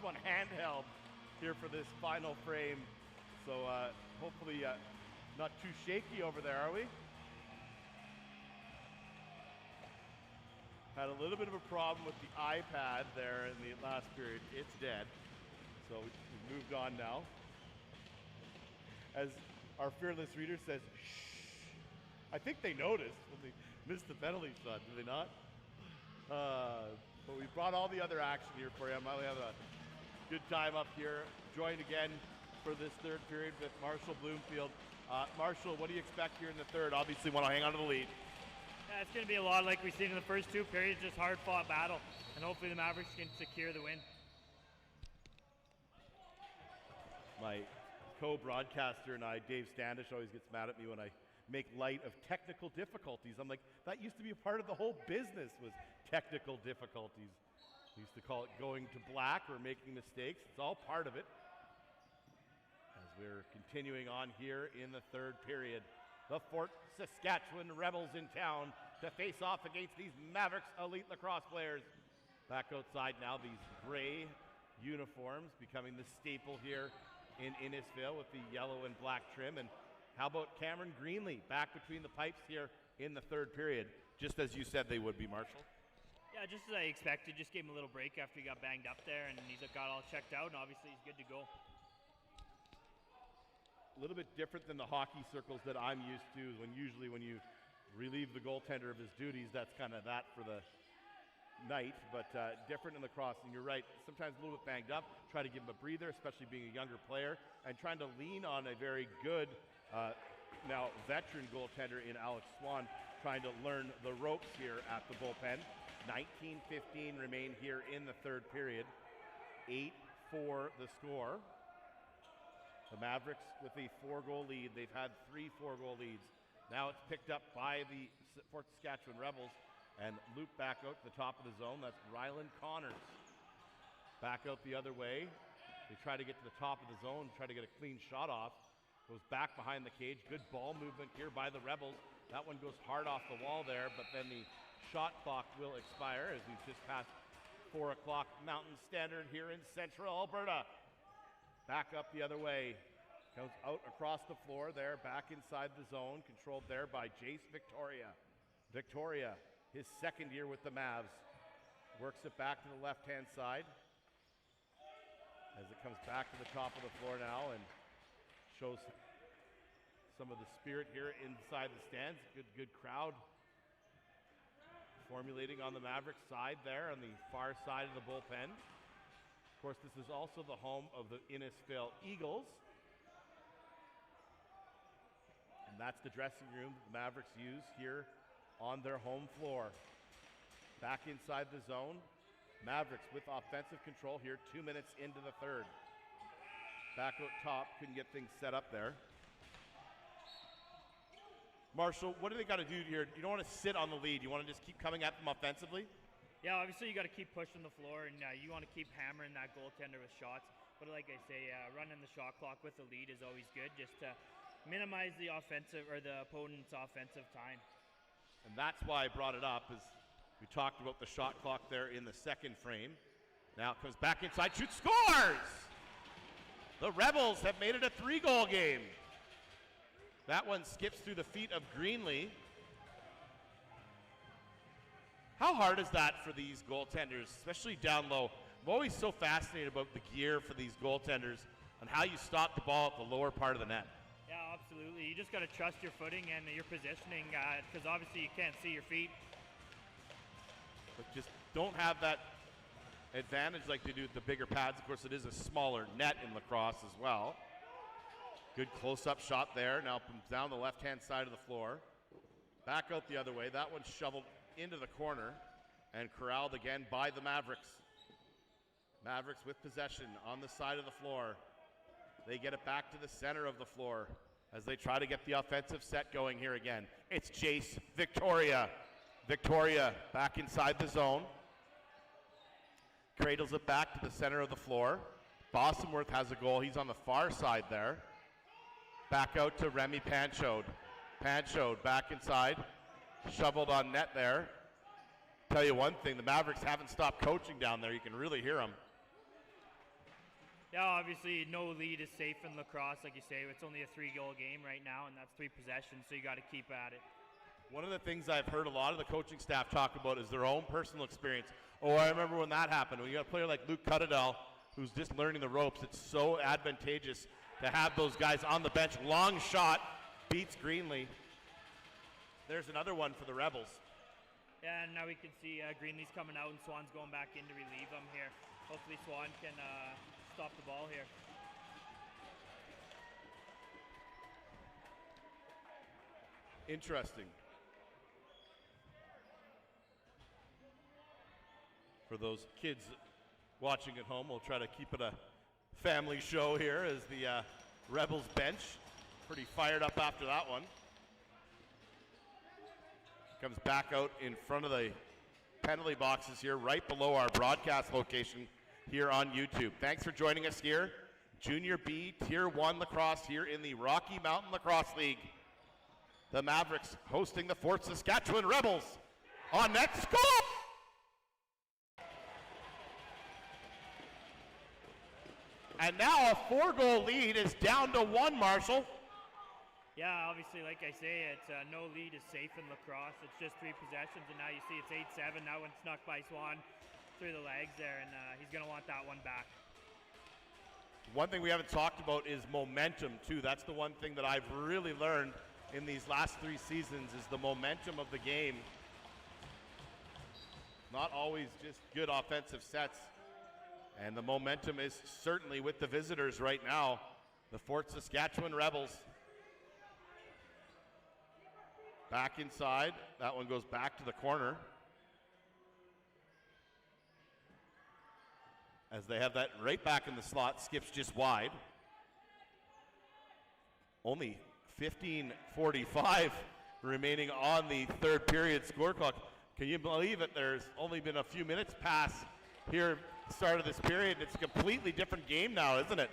this one handheld here for this final frame. So hopefully not too shaky over there, are we? Had a little bit of a problem with the iPad there in the last period. It's dead. So we've moved on now. As our fearless reader says, shh. I think they noticed when they missed the penalty shot, did they not? But we brought all the other action here for you. I'm really having a good time up here. Joined again for this third period with Marshall Bloomfield. Marshall, what do you expect here in the third? Obviously want to hang on to the lead. Yeah, it's going to be a lot like we've seen in the first two periods, just hard-fought battle, and hopefully the Mavericks can secure the win. My co-broadcaster and I, Dave Standish, always gets mad at me when I make light of technical difficulties. I'm like, that used to be a part of the whole business, was technical difficulties. We used to call it going to black or making mistakes. It's all part of it. As we're continuing on here in the third period, the Fort Saskatchewan Rebels in town to face off against these Mavericks elite lacrosse players. Back outside now, these gray uniforms becoming the staple here in Innisfil with the yellow and black trim. And how about Cameron Greenlee back between the pipes here in the third period, just as you said they would be, Marshall? Yeah, just as I expected. Just gave him a little break after he got banged up there, and he's got all checked out, and obviously he's good to go. A little bit different than the hockey circles that I'm used to, when usually when you relieve the goaltender of his duties, that's kind of that for the night, but different in lacrosse. And you're right, sometimes a little bit banged up. Try to give him a breather, especially being a younger player, and trying to lean on a very good, now veteran goaltender in Alex Swan, trying to learn the ropes here at the bullpen. 19-15 remain here in the third period. 8-4 the score. The Mavericks with a 4-goal lead. They've had 3 4-goal leads. Now it's picked up by the Fort Saskatchewan Rebels and looped back out to the top of the zone. That's Ryland Connors. Back out the other way. They try to get to the top of the zone, try to get a clean shot off. Goes back behind the cage. Good ball movement here by the Rebels. That one goes hard off the wall there, but then the shot clock will expire as we've just passed 4 o'clock Mountain Standard here in central Alberta. Back up the other way. Comes out across the floor there, back inside the zone, controlled there by Jace Victoria. Victoria, his second year with the Mavs, works it back to the left-hand side as it comes back to the top of the floor now and shows some of the spirit here inside the stands. Good crowd formulating on the Mavericks side there on the far side of the bullpen. Of course, this is also the home of the Innisfil Eagles. And that's the dressing room that the Mavericks use here on their home floor. Back inside the zone. Mavericks with offensive control here, 2 minutes into the third. Back out top, couldn't get things set up there. Marshall, what do they got to do here? You don't want to sit on the lead. You want to just keep coming at them offensively? Yeah, obviously you got to keep pushing the floor, and you want to keep hammering that goaltender with shots. But like I say, running the shot clock with the lead is always good, just to minimize the offensive or the opponent's offensive time. And that's why I brought it up, is we talked about the shot clock there in the second frame. Now it comes back inside, shoots, scores! The Rebels have made it a 3-goal game. That one skips through the feet of Greenlee. How hard is that for these goaltenders, especially down low? I'm always so fascinated about the gear for these goaltenders and how you stop the ball at the lower part of the net. Yeah, absolutely. You just got to trust your footing and your positioning, because obviously you can't see your feet. But just don't have that advantage like they do with the bigger pads. Of course, it is a smaller net in lacrosse as well. Good close-up shot there. Now down the left-hand side of the floor. Back out the other way. That one's shoveled into the corner and corralled again by the Mavericks. Mavericks with possession on the side of the floor. They get it back to the center of the floor as they try to get the offensive set going here again. It's Jace Victoria. Victoria back inside the zone. Cradles it back to the center of the floor. Bostonworth has a goal. He's on the far side there. Back out to Remy Panchode. Panchode back inside. Shoveled on net there. Tell you one thing, the Mavericks haven't stopped coaching down there. You can really hear them. Yeah, obviously no lead is safe in lacrosse, like you say. It's only a 3-goal game right now, and that's 3 possessions, so you got to keep at it. One of the things I've heard a lot of the coaching staff talk about is their own personal experience. Oh, I remember when that happened. When you got a player like Luke Cuttadell, who's just learning the ropes, it's so advantageous to have those guys on the bench. Long shot, beats Greenlee. There's another one for the Rebels. Yeah, and now we can see Greenlee's coming out and Swan's going back in to relieve him here. Hopefully Swan can stop the ball here. Interesting. For those kids watching at home, we'll try to keep it a family show here as the Rebels bench. Pretty fired up after that one. Comes back out in front of the penalty boxes here, right below our broadcast location here on YouTube. Thanks for joining us here. Junior B Tier 1 lacrosse here in the Rocky Mountain Lacrosse League. The Mavericks hosting the Fort Saskatchewan Rebels. On net, score! And now a 4-goal lead is down to 1, Marshall. Yeah, obviously, like I say, it's no lead is safe in lacrosse. It's just 3 possessions, and now you see it's 8-7. That one snuck by Swan through the legs there, and he's going to want that one back. One thing we haven't talked about is momentum, too. That's the one thing that I've really learned in these last 3 seasons is the momentum of the game. Not always just good offensive sets. And the momentum is certainly with the visitors right now, the Fort Saskatchewan Rebels. Back inside. That one goes back to the corner. As they have that right back in the slot, skips just wide. Only 15:45 remaining on the 3rd period score clock. Can you believe it? There's only been a few minutes pass here at the start of this period. It's a completely different game now, isn't it?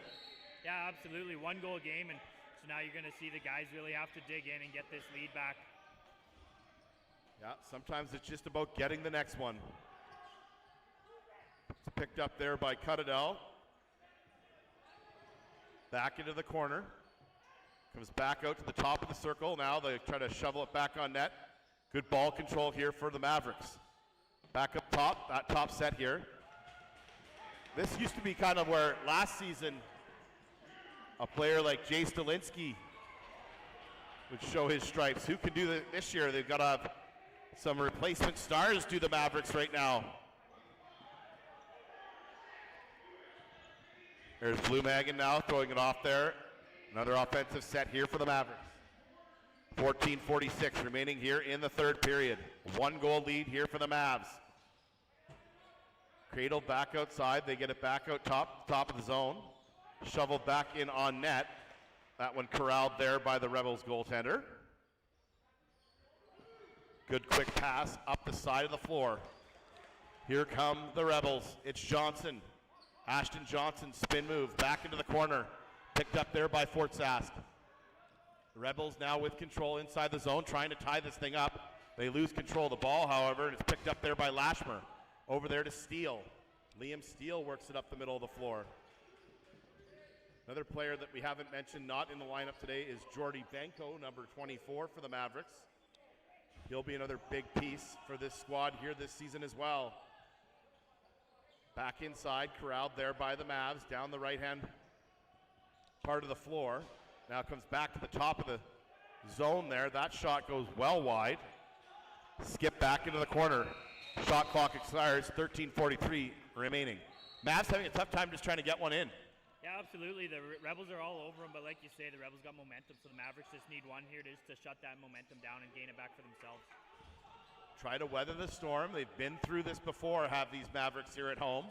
Yeah, absolutely. 1-goal game, and so now you're going to see the guys really have to dig in and get this lead back. Yeah, sometimes it's just about getting the next one. It's picked up there by Cuttadell. Back into the corner. Comes back out to the top of the circle. Now they try to shovel it back on net. Good ball control here for the Mavericks. Back up top, that top set here. This used to be kind of where last season a player like Jay Stalinsky would show his stripes. Who can do that this year? They've got to have some replacement stars do the Mavericks right now. There's Blue-Magan now throwing it off there. Another offensive set here for the Mavericks. 14:46 remaining here in the 3rd period. 1-goal lead here for the Mavs. Cradle back outside. They get it back out top of the zone. Shoveled back in on net. That one corralled there by the Rebels goaltender. Good quick pass up the side of the floor. Here come the Rebels. It's Johnson. Ashton Johnson, spin move, back into the corner. Picked up there by Fort Sask. The Rebels now with control inside the zone, trying to tie this thing up. They lose control of the ball, however, and it's picked up there by Lashmer. Over there to Steele. Liam Steele works it up the middle of the floor. Another player that we haven't mentioned, not in the lineup today, is Jordy Benko, number 24 for the Mavericks. He'll be another big piece for this squad here this season as well. Back inside, corralled there by the Mavs, down the right-hand part of the floor. Now comes back to the top of the zone there. That shot goes well wide. Skip back into the corner. Shot clock expires, 13:43 remaining. Mavs having a tough time just trying to get one in. Yeah, absolutely. The Rebels are all over them, but like you say, the Rebels got momentum, so the Mavericks just need one here to shut that momentum down and gain it back for themselves. Try to weather the storm. They've been through this before, have these Mavericks here at home.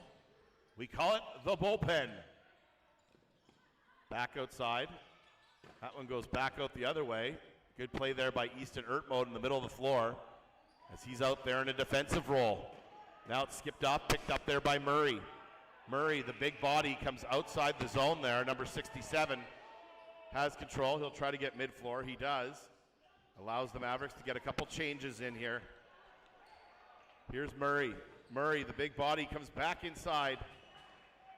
We call it the bullpen. Back outside. That one goes back out the other way. Good play there by Easton Ertmode in the middle of the floor as he's out there in a defensive role. Now it's skipped off, picked up there by Murray. Murray, the big body, comes outside the zone there. Number 67 has control. He'll try to get mid-floor. He does. Allows the Mavericks to get a couple changes in here. Here's Murray. Murray, the big body, comes back inside,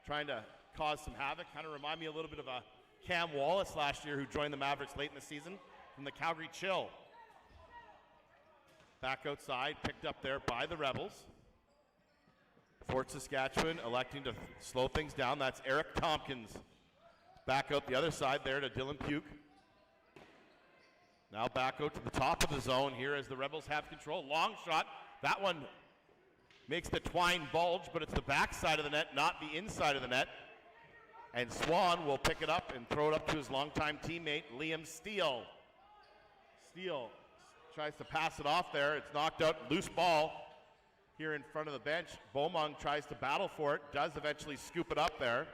trying to cause some havoc. Kind of remind me a little bit of a Cam Wallace last year who joined the Mavericks late in the season from the Calgary Chill. Back outside, picked up there by the Rebels. Fort Saskatchewan electing to slow things down. That's Eric Tompkins. Back out the other side there to Dylan Puke. Now back out to the top of the zone here as the Rebels have control. Long shot. That one makes the twine bulge, but it's the back side of the net, not the inside of the net. And Swan will pick it up and throw it up to his longtime teammate, Liam Steele. Steele tries to pass it off there. It's knocked out. Loose ball here in front of the bench. Beaumont tries to battle for it, does eventually scoop it up there.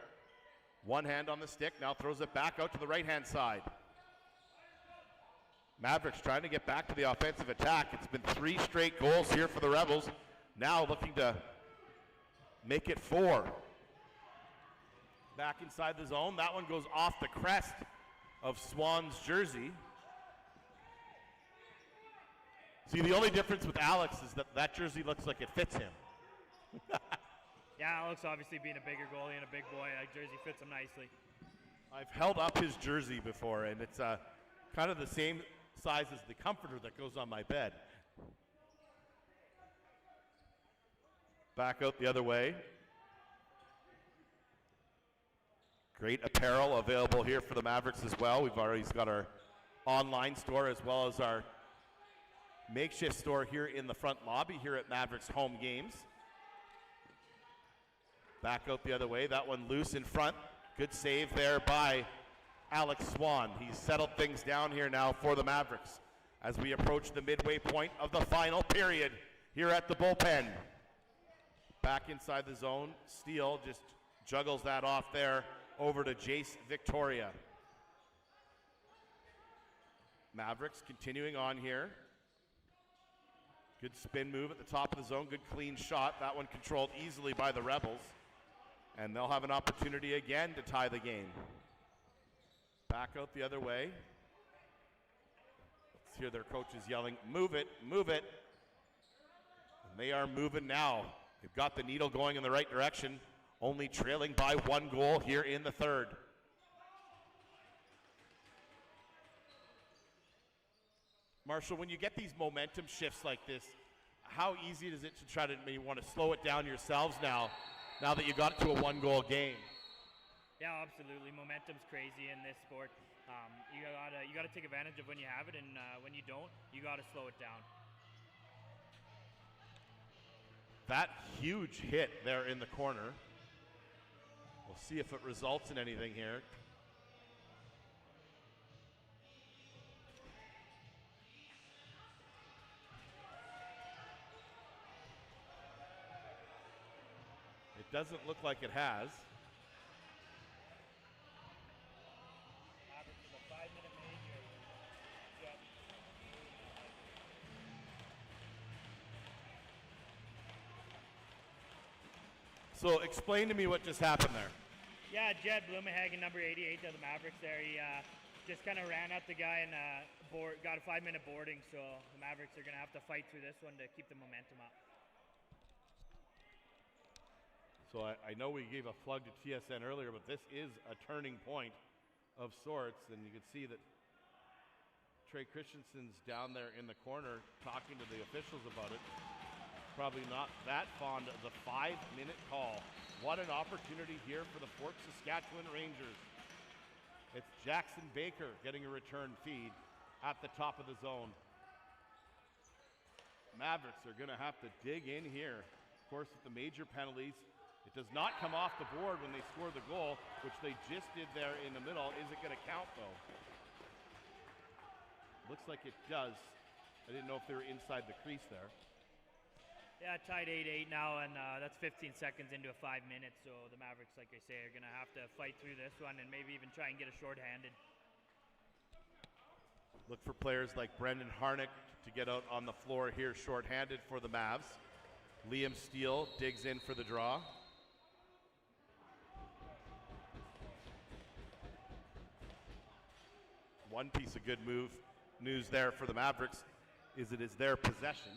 One hand on the stick, now throws it back out to the right-hand side. Mavericks trying to get back to the offensive attack. It's been 3 straight goals here for the Rebels. Now looking to make it 4. Back inside the zone. That one goes off the crest of Swan's jersey. See, the only difference with Alex is that that jersey looks like it fits him. Yeah, Alex obviously being a bigger goalie and a big boy, that jersey fits him nicely. I've held up his jersey before, and it's kind of the same size as the comforter that goes on my bed. Back out the other way. Great apparel available here for the Mavericks as well. We've already got our online store as well as our makeshift store here in the front lobby here at Mavericks home games. Back out the other way. That one loose in front. Good save there by Alex Swan. He's settled things down here now for the Mavericks as we approach the midway point of the final period here at the bullpen. Back inside the zone. Steele just juggles that off there over to Jace Victoria. Mavericks continuing on here. Good spin move at the top of the zone. Good clean shot. That one controlled easily by the Rebels. And they'll have an opportunity again to tie the game. Back out the other way. Let's hear their coaches yelling, "Move it, move it." And they are moving now. They've got the needle going in the right direction, only trailing by 1 goal here in the third. Marshall, when you get these momentum shifts like this, how easy is it to try to maybe want to slow it down yourselves now that you got it to a 1-goal game? Yeah, absolutely. Momentum's crazy in this sport. You gotta take advantage of when you have it, and when you don't, you gotta slow it down. That huge hit there in the corner. We'll see if it results in anything here. It doesn't look like it has. Mavericks with a 5-minute major. Yep. So explain to me what just happened there. Yeah, Jed Blumenhagen, number 88 of the Mavericks there. He just kind of ran at the guy and got a 5-minute boarding, so the Mavericks are going to have to fight through this one to keep the momentum up. So I know we gave a plug to TSN earlier, but this is a turning point of sorts, and you can see that Trey Christensen's down there in the corner talking to the officials about it. Probably not that fond of the 5-minute call. What an opportunity here for the Fort Saskatchewan Rangers. It's Jackson Baker getting a return feed at the top of the zone. Mavericks are going to have to dig in here. Of course, with the major penalties, it does not come off the board when they score the goal, which they just did there in the middle. Is it going to count, though? Looks like it does. I didn't know if they were inside the crease there. Yeah, tied 8-8 now, and that's 15 seconds into a 5 minutes. So the Mavericks, like I say, are going to have to fight through this one and maybe even try and get a shorthanded. Look for players like Brendan Harnick to get out on the floor here shorthanded for the Mavs. Liam Steele digs in for the draw. One piece of good news there for the Mavericks is it is their possession.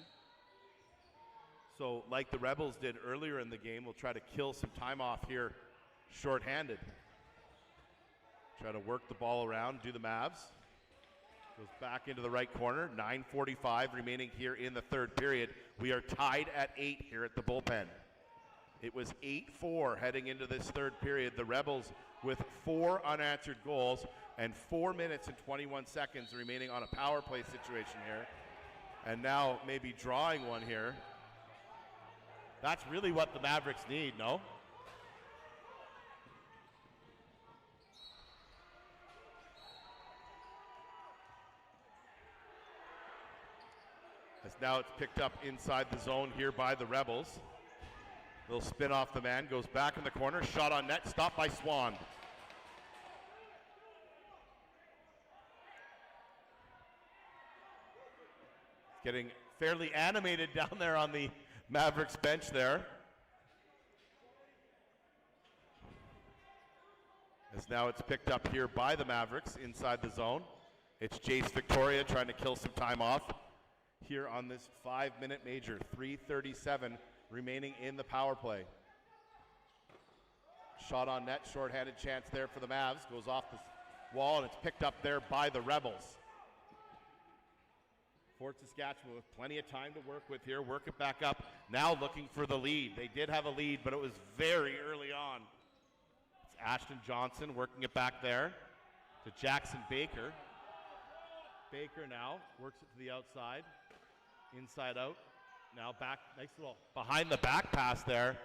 So like the Rebels did earlier in the game, we'll try to kill some time off here shorthanded. Try to work the ball around, do the Mavs. Goes back into the right corner. 9:45 remaining here in the third period. We are tied at 8 here at the bullpen. It was 8-4 heading into this third period. The Rebels with 4 unanswered goals and 4 minutes and 21 seconds remaining on a power play situation here. And now maybe drawing one here. That's really what the Mavericks need, no? As now it's picked up inside the zone here by the Rebels. Little spin off the man, goes back in the corner, shot on net, stopped by Swan. It's getting fairly animated down there on the Mavericks bench there. As now it's picked up here by the Mavericks inside the zone. It's Jace Victoria trying to kill some time off here on this 5-minute major. 3:37 remaining in the power play. Shot on net, shorthanded chance there for the Mavs. Goes off the wall and it's picked up there by the Rebels. Fort Saskatchewan with plenty of time to work with here. Work it back up. Now looking for the lead. They did have a lead, but it was very early on. It's Ashton Johnson working it back there to Jackson Baker. Baker now works it to the outside. Inside out. Now back, nice little behind the back pass there.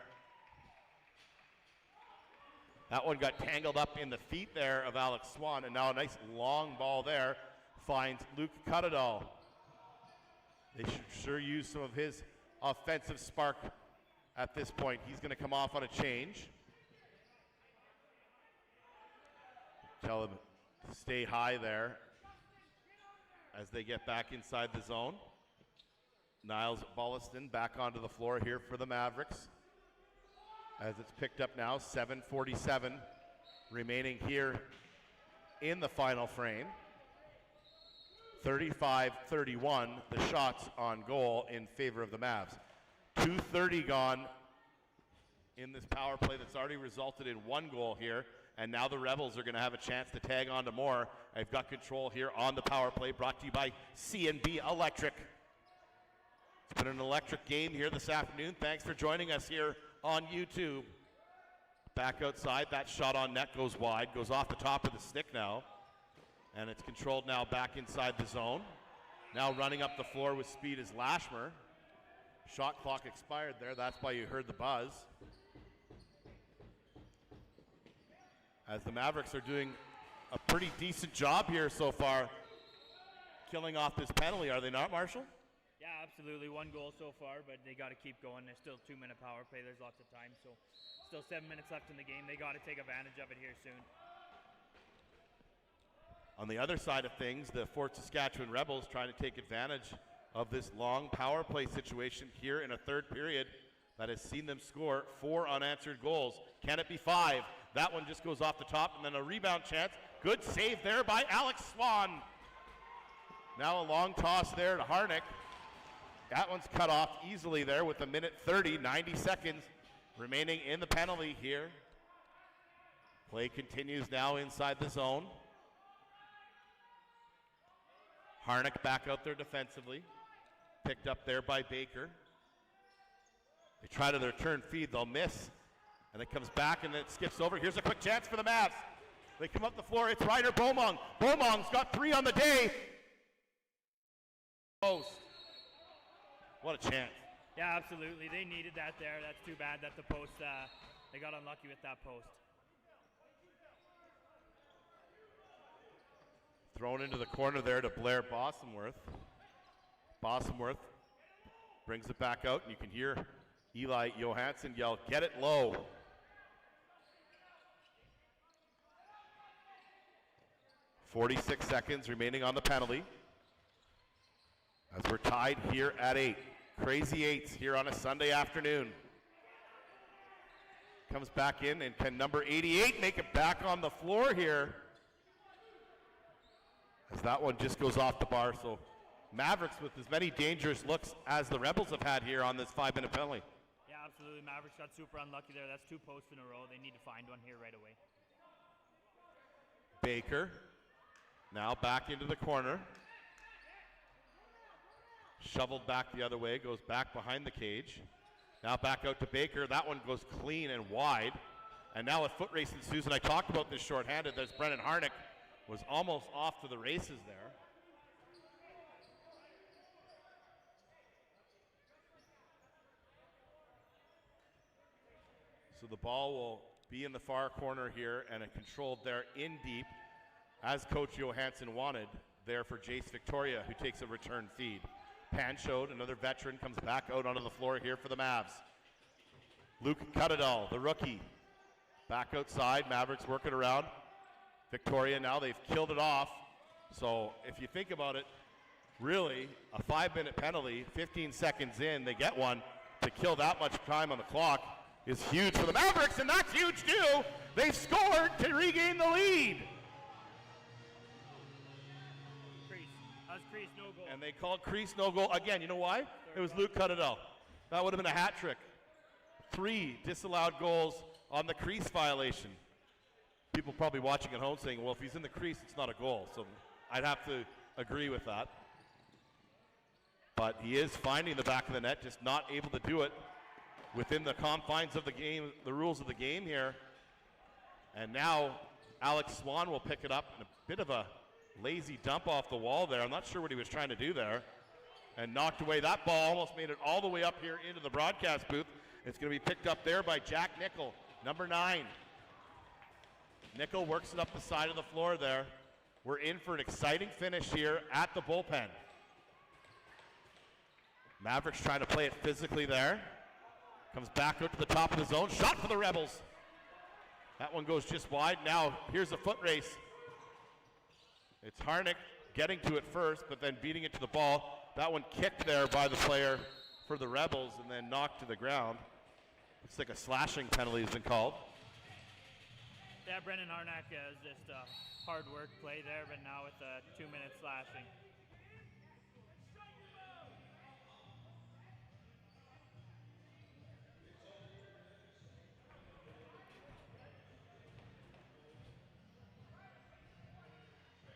That one got tangled up in the feet there of Alex Swan, and now a nice long ball there finds Luke Cuttadall. They should sure use some of his offensive spark at this point. He's going to come off on a change. Tell him to stay high there as they get back inside the zone. Niles Bolliston back onto the floor here for the Mavericks. As it's picked up now, 7:47 remaining here in the final frame. 35-31, the shots on goal in favor of the Mavs. 2:30 gone in this power play that's already resulted in 1 goal here. And now the Rebels are going to have a chance to tag on to more. I've got control here on the power play, brought to you by C&B Electric. It's been an electric game here this afternoon. Thanks for joining us here on YouTube. Back outside, that shot on net goes wide, goes off the top of the stick now. And it's controlled now back inside the zone. Now running up the floor with speed is Lashmer. Shot clock expired there, that's why you heard the buzz. As the Mavericks are doing a pretty decent job here so far, killing off this penalty, are they not, Marshall? Yeah, absolutely. 1 goal so far, but they got to keep going. There's still 2-minute power play. There's lots of time, so still 7 minutes left in the game. They got to take advantage of it here soon. On the other side of things, the Fort Saskatchewan Rebels trying to take advantage of this long power play situation here in a third period that has seen them score 4 unanswered goals. Can it be 5? That one just goes off the top, and then a rebound chance. Good save there by Alex Swan. Now a long toss there to Harnick. That one's cut off easily there with 1:30, 90 seconds remaining in the penalty here. Play continues now inside the zone. Harnick back out there defensively. Picked up there by Baker. They try to return feed, they'll miss. And it comes back and it skips over. Here's a quick chance for the Mavs. They come up the floor, it's Ryder Beaumont. Beaumont's got 3 on the day. Post. What a chance. Yeah, absolutely. They needed that there. That's too bad that the post, they got unlucky with that post. Thrown into the corner there to Blair Bossenworth. Bossenworth brings it back out, and you can hear Eli Johansson yell, "Get it low." "46 seconds remaining on the penalty. As we're tied here at 8. Crazy 8s here on a Sunday afternoon. Comes back in, and can number 88 make it back on the floor here? As that one just goes off the bar. So Mavericks with as many dangerous looks as the Rebels have had here on this 5-minute penalty. Yeah, absolutely. absolutely. Mavericks got super unlucky there. That's 2 posts in a row. They need to find one here right away. Baker now back into the corner. Shoveled back the other way, goes back behind the cage. Now back out to Baker. That one goes clean and wide. And now a foot race ensues, and I talked about this shorthanded. There's Brendan Harnick, was almost off to the races there. So the ball will be in the far corner here, and it controlled there in deep, as Coach Johansson wanted, there for Jace Victoria, who takes a return feed. Panchode, another veteran, comes back out onto the floor here for the Mavs. Luke Cuttadall, the rookie, back outside. Mavericks working around. Victoria now, they've killed it off. So if you think about it, really, a 5-minute penalty, 15 seconds in, they get one. To kill that much time on the clock is huge for the Mavericks, and that's huge too. They've scored to regain the lead. Crease. That was crease, no goal. And they called crease, no goal. Again, you know why? It was Luke Cuttadall. That would have been a hat trick. 3 disallowed goals on the crease violation. People probably watching at home saying, well, if he's in the crease, it's not a goal. So I'd have to agree with that. But he is finding the back of the net, just not able to do it within the confines of the game, the rules of the game here. And now Alex Swan will pick it up in a bit of a lazy dump off the wall there. I'm not sure what he was trying to do there. And knocked away. That ball almost made it all the way up here into the broadcast booth. It's going to be picked up there by Jack Nickel, number 9. Nickel works it up the side of the floor there. We're in for an exciting finish here at the bullpen. Mavericks trying to play it physically there. Comes back out to the top of the zone. Shot for the Rebels. That one goes just wide. Now here's a foot race. It's Harnick getting to it first, but then beating it to the ball. That one kicked there by the player for the Rebels and then knocked to the ground. Looks like a slashing penalty has been called. Yeah, Brendan Harnack is just a hard work play there, but now with a 2-minute slashing.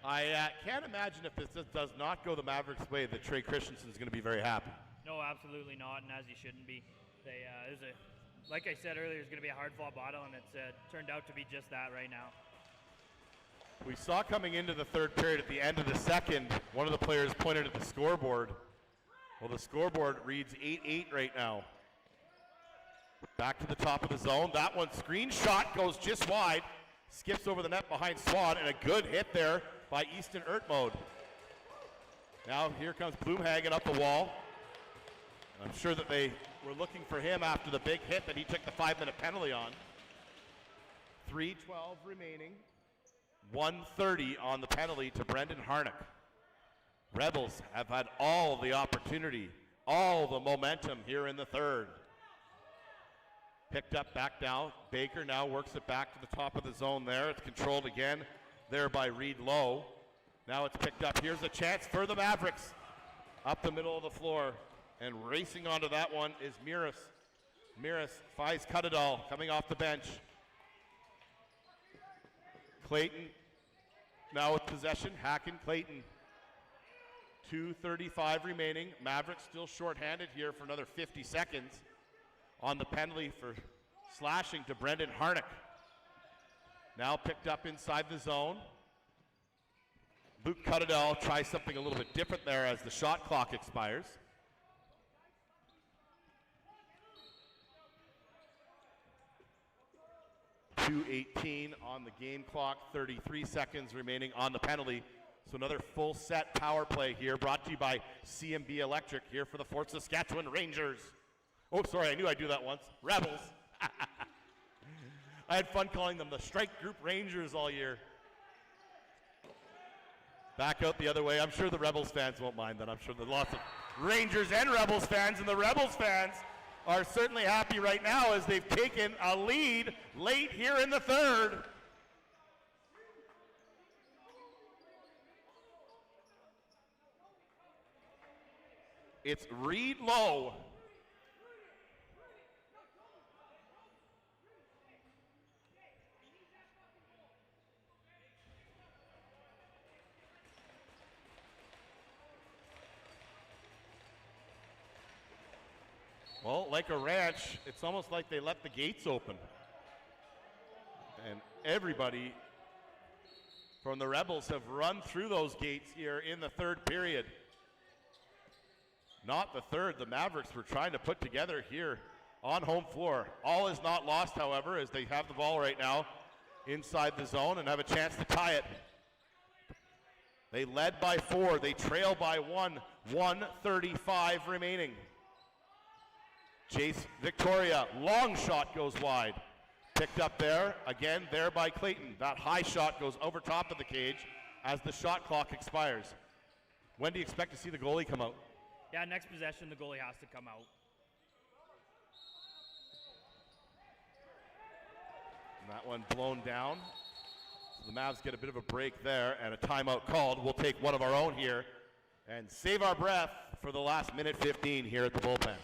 I can't imagine if this does not go the Mavericks' way that Trey Christensen is going to be very happy. No, absolutely not, and as he shouldn't be. Like I said earlier, it's going to be a hard-fought battle, and it's turned out to be just that right now. We saw coming into the third period at the end of the second, one of the players pointed at the scoreboard. Well, the scoreboard reads 8-8 right now. Back to the top of the zone. That one, screen shot, goes just wide. Skips over the net behind Swan, and a good hit there by Easton Ertmode. Now here comes Bloomhagen up the wall. And I'm sure that they were looking for him after the big hit that he took the 5-minute penalty on. 3:12 remaining. 1:30 on the penalty to Brendan Harnick. Rebels have had all the opportunity, all the momentum here in the third. Picked up back down. Baker now works it back to the top of the zone there. It's controlled again there by Reed Lowe. Now it's picked up. Here's a chance for the Mavericks. Up the middle of the floor. And racing onto that one is Miras. Miras finds Cuttadall coming off the bench. Clayton now with possession. Hacken Clayton. 2:35 remaining. Mavericks still shorthanded here for another 50 seconds on the penalty for slashing to Brendan Harnick. Now picked up inside the zone. Luke Cuttadall tries something a little bit different there as the shot clock expires. .218 on the game clock, 33 seconds remaining on the penalty. So another full set power play here, brought to you by CMB Electric here for the Fort Saskatchewan Rangers. Oh, sorry, I knew I'd do that once. Rebels. I had fun calling them the Strike Group Rangers all year. Back out the other way. I'm sure the Rebels fans won't mind that. I'm sure there's lots of Rangers and Rebels fans, and the Rebels fans are certainly happy right now as they've taken a lead late here in the third. It's Reed Lowe Well, like a ranch, it's almost like they let the gates open. And everybody from the Rebels have run through those gates here in the third period. Not the third. The Mavericks were trying to put together here on home floor. All is not lost, however, as they have the ball right now inside the zone and have a chance to tie it. They led by 4. They trail by 1. 1:35 remaining. Chase Victoria, long shot goes wide. Picked up there, again there by Clayton. That high shot goes over top of the cage as the shot clock expires. When do you expect to see the goalie come out? Yeah, next possession, the goalie has to come out. And that one blown down. So the Mavs get a bit of a break there and a timeout called. We'll take one of our own here and save our breath for the last minute 15 here at the bullpen.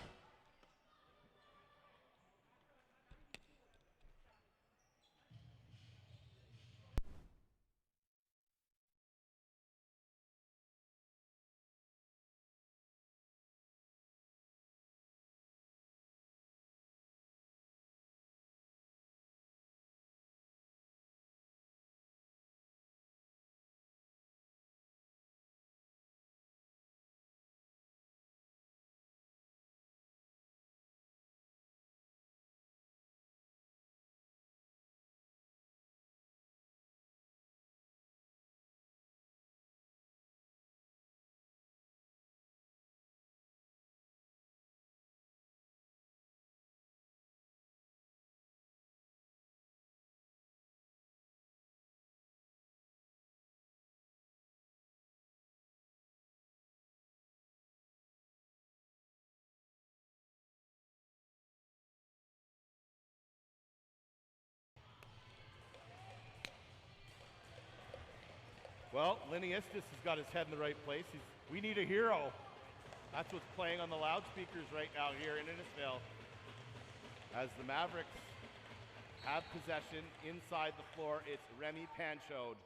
Well, Liniustis has got his head in the right place. We need a hero. That's what's playing on the loudspeakers right now here in Innisfail. As the Mavericks have possession inside the floor, it's Remy Panchode.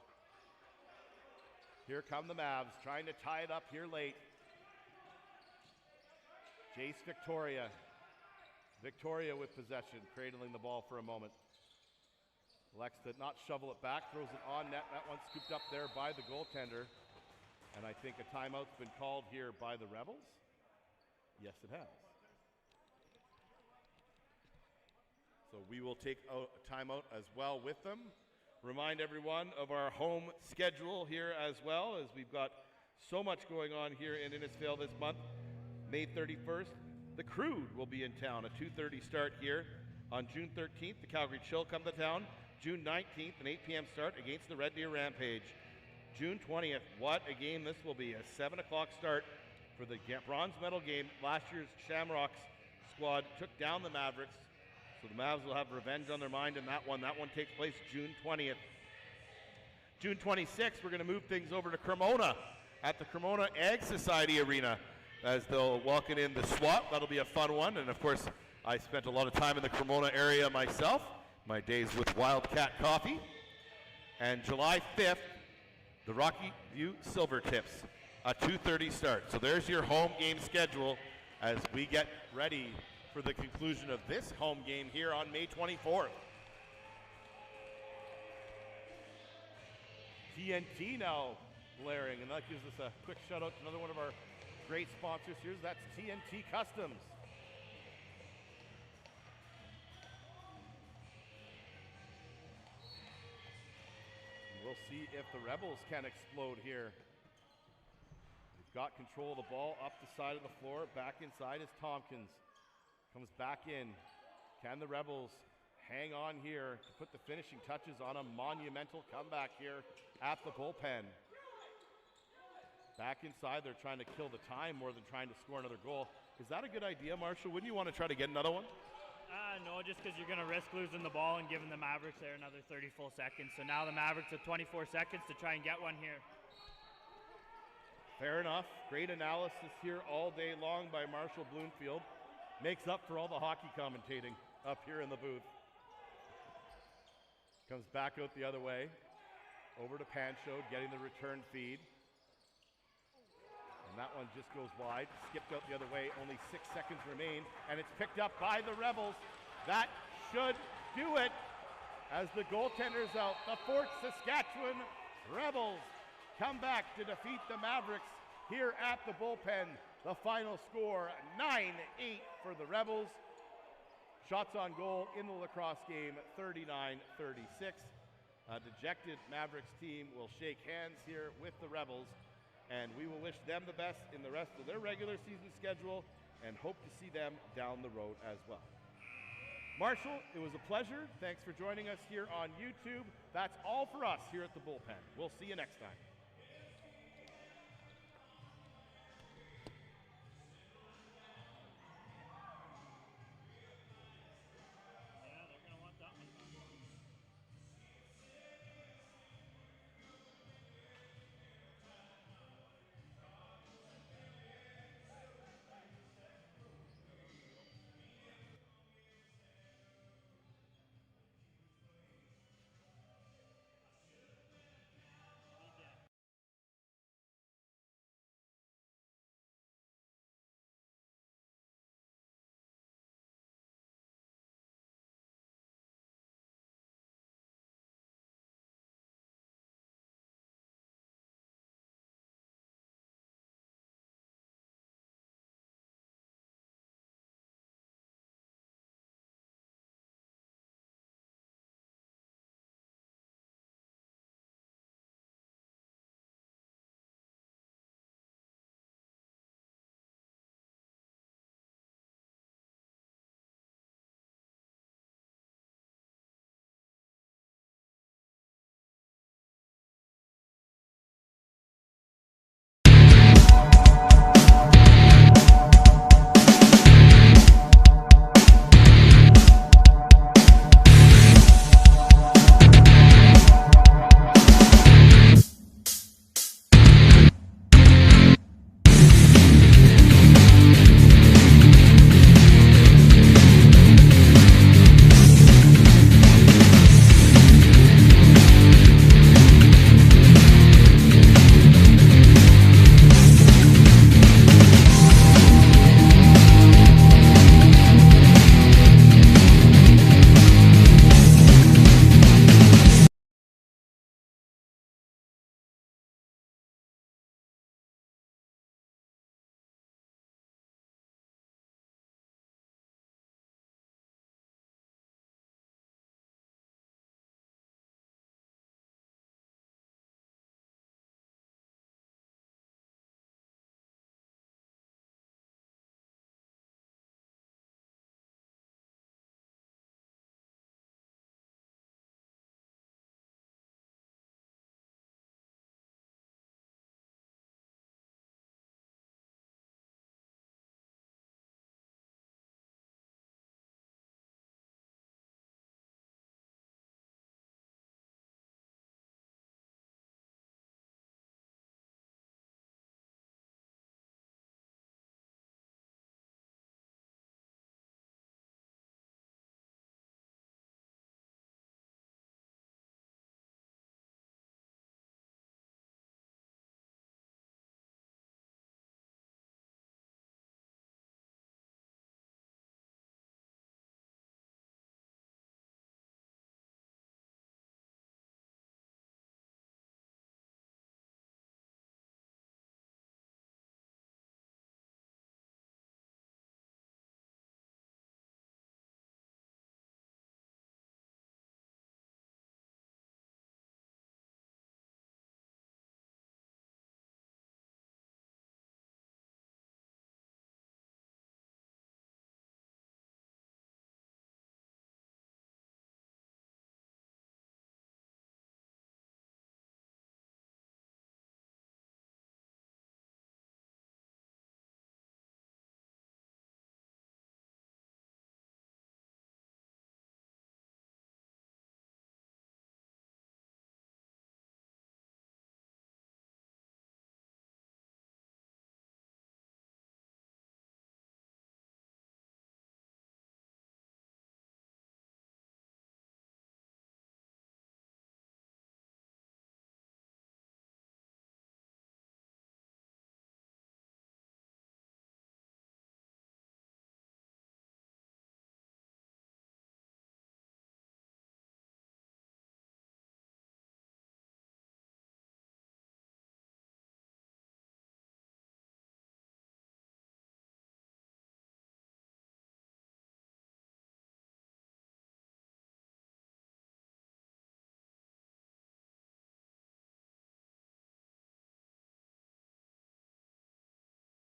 Here come the Mavs, trying to tie it up here late. Jace Victoria. Victoria with possession, cradling the ball for a moment. Elects to not shovel it back, throws it on net. That one scooped up there by the goaltender. And I think a timeout's been called here by the Rebels. Yes, it has. So we will take a timeout as well with them. Remind everyone of our home schedule here as well, as we've got so much going on here in Innisfail this month. May 31st, the Crude will be in town. A 2:30 start here. On June 13th, the Calgary Chill come to town. June 19th, an 8 p.m. start against the Red Deer Rampage. June 20th, what a game this will be. A 7 o'clock start for the bronze medal game. Last year's Shamrocks squad took down the Mavericks, so the Mavs will have revenge on their mind in that one. That one takes place June 20th. June 26th, we're going to move things over to Cremona at the Cremona Ag Society Arena as they'll welcome in the SWAT. That'll be a fun one, and of course, I spent a lot of time in the Cremona area myself, my days with Wildcat Coffee. And July 5th, the Rocky View Silvertips, a 2:30 start. So there's your home game schedule as we get ready for the conclusion of this home game here on May 24th. TNT now blaring, and that gives us a quick shout out to another one of our great sponsors here. That's TNT Customs. We'll see if the Rebels can explode here. They've got control of the ball up the side of the floor. Back inside is Tompkins. Comes back in. Can the Rebels hang on here to put the finishing touches on a monumental comeback here at the bullpen? Back inside, they're trying to kill the time more than trying to score another goal. Is that a good idea, Marshall? Wouldn't you want to try to get another one? No, just because you're going to risk losing the ball and giving the Mavericks there another 30 full seconds. So now the Mavericks have 24 seconds to try and get one here. Fair enough. Great analysis here all day long by Marshall Bloomfield. Makes up for all the hockey commentating up here in the booth. Comes back out the other way. Over to Panchode, getting the return feed. And And that one just goes wide, skipped out the other way, only 6 seconds remain, and it's picked up by the Rebels. That should do it as the goaltender's out. The Fort Saskatchewan Rebels come back to defeat the Mavericks here at the bullpen. The final score, 9-8 for the Rebels. Shots on goal in the lacrosse game, 39-36. A dejected Mavericks team will shake hands here with the Rebels, and we will wish them the best in the rest of their regular season schedule and hope to see them down the road as well. Marshall, it was a pleasure. Thanks for joining us here on YouTube. That's all for us here at the bullpen. We'll see you next time.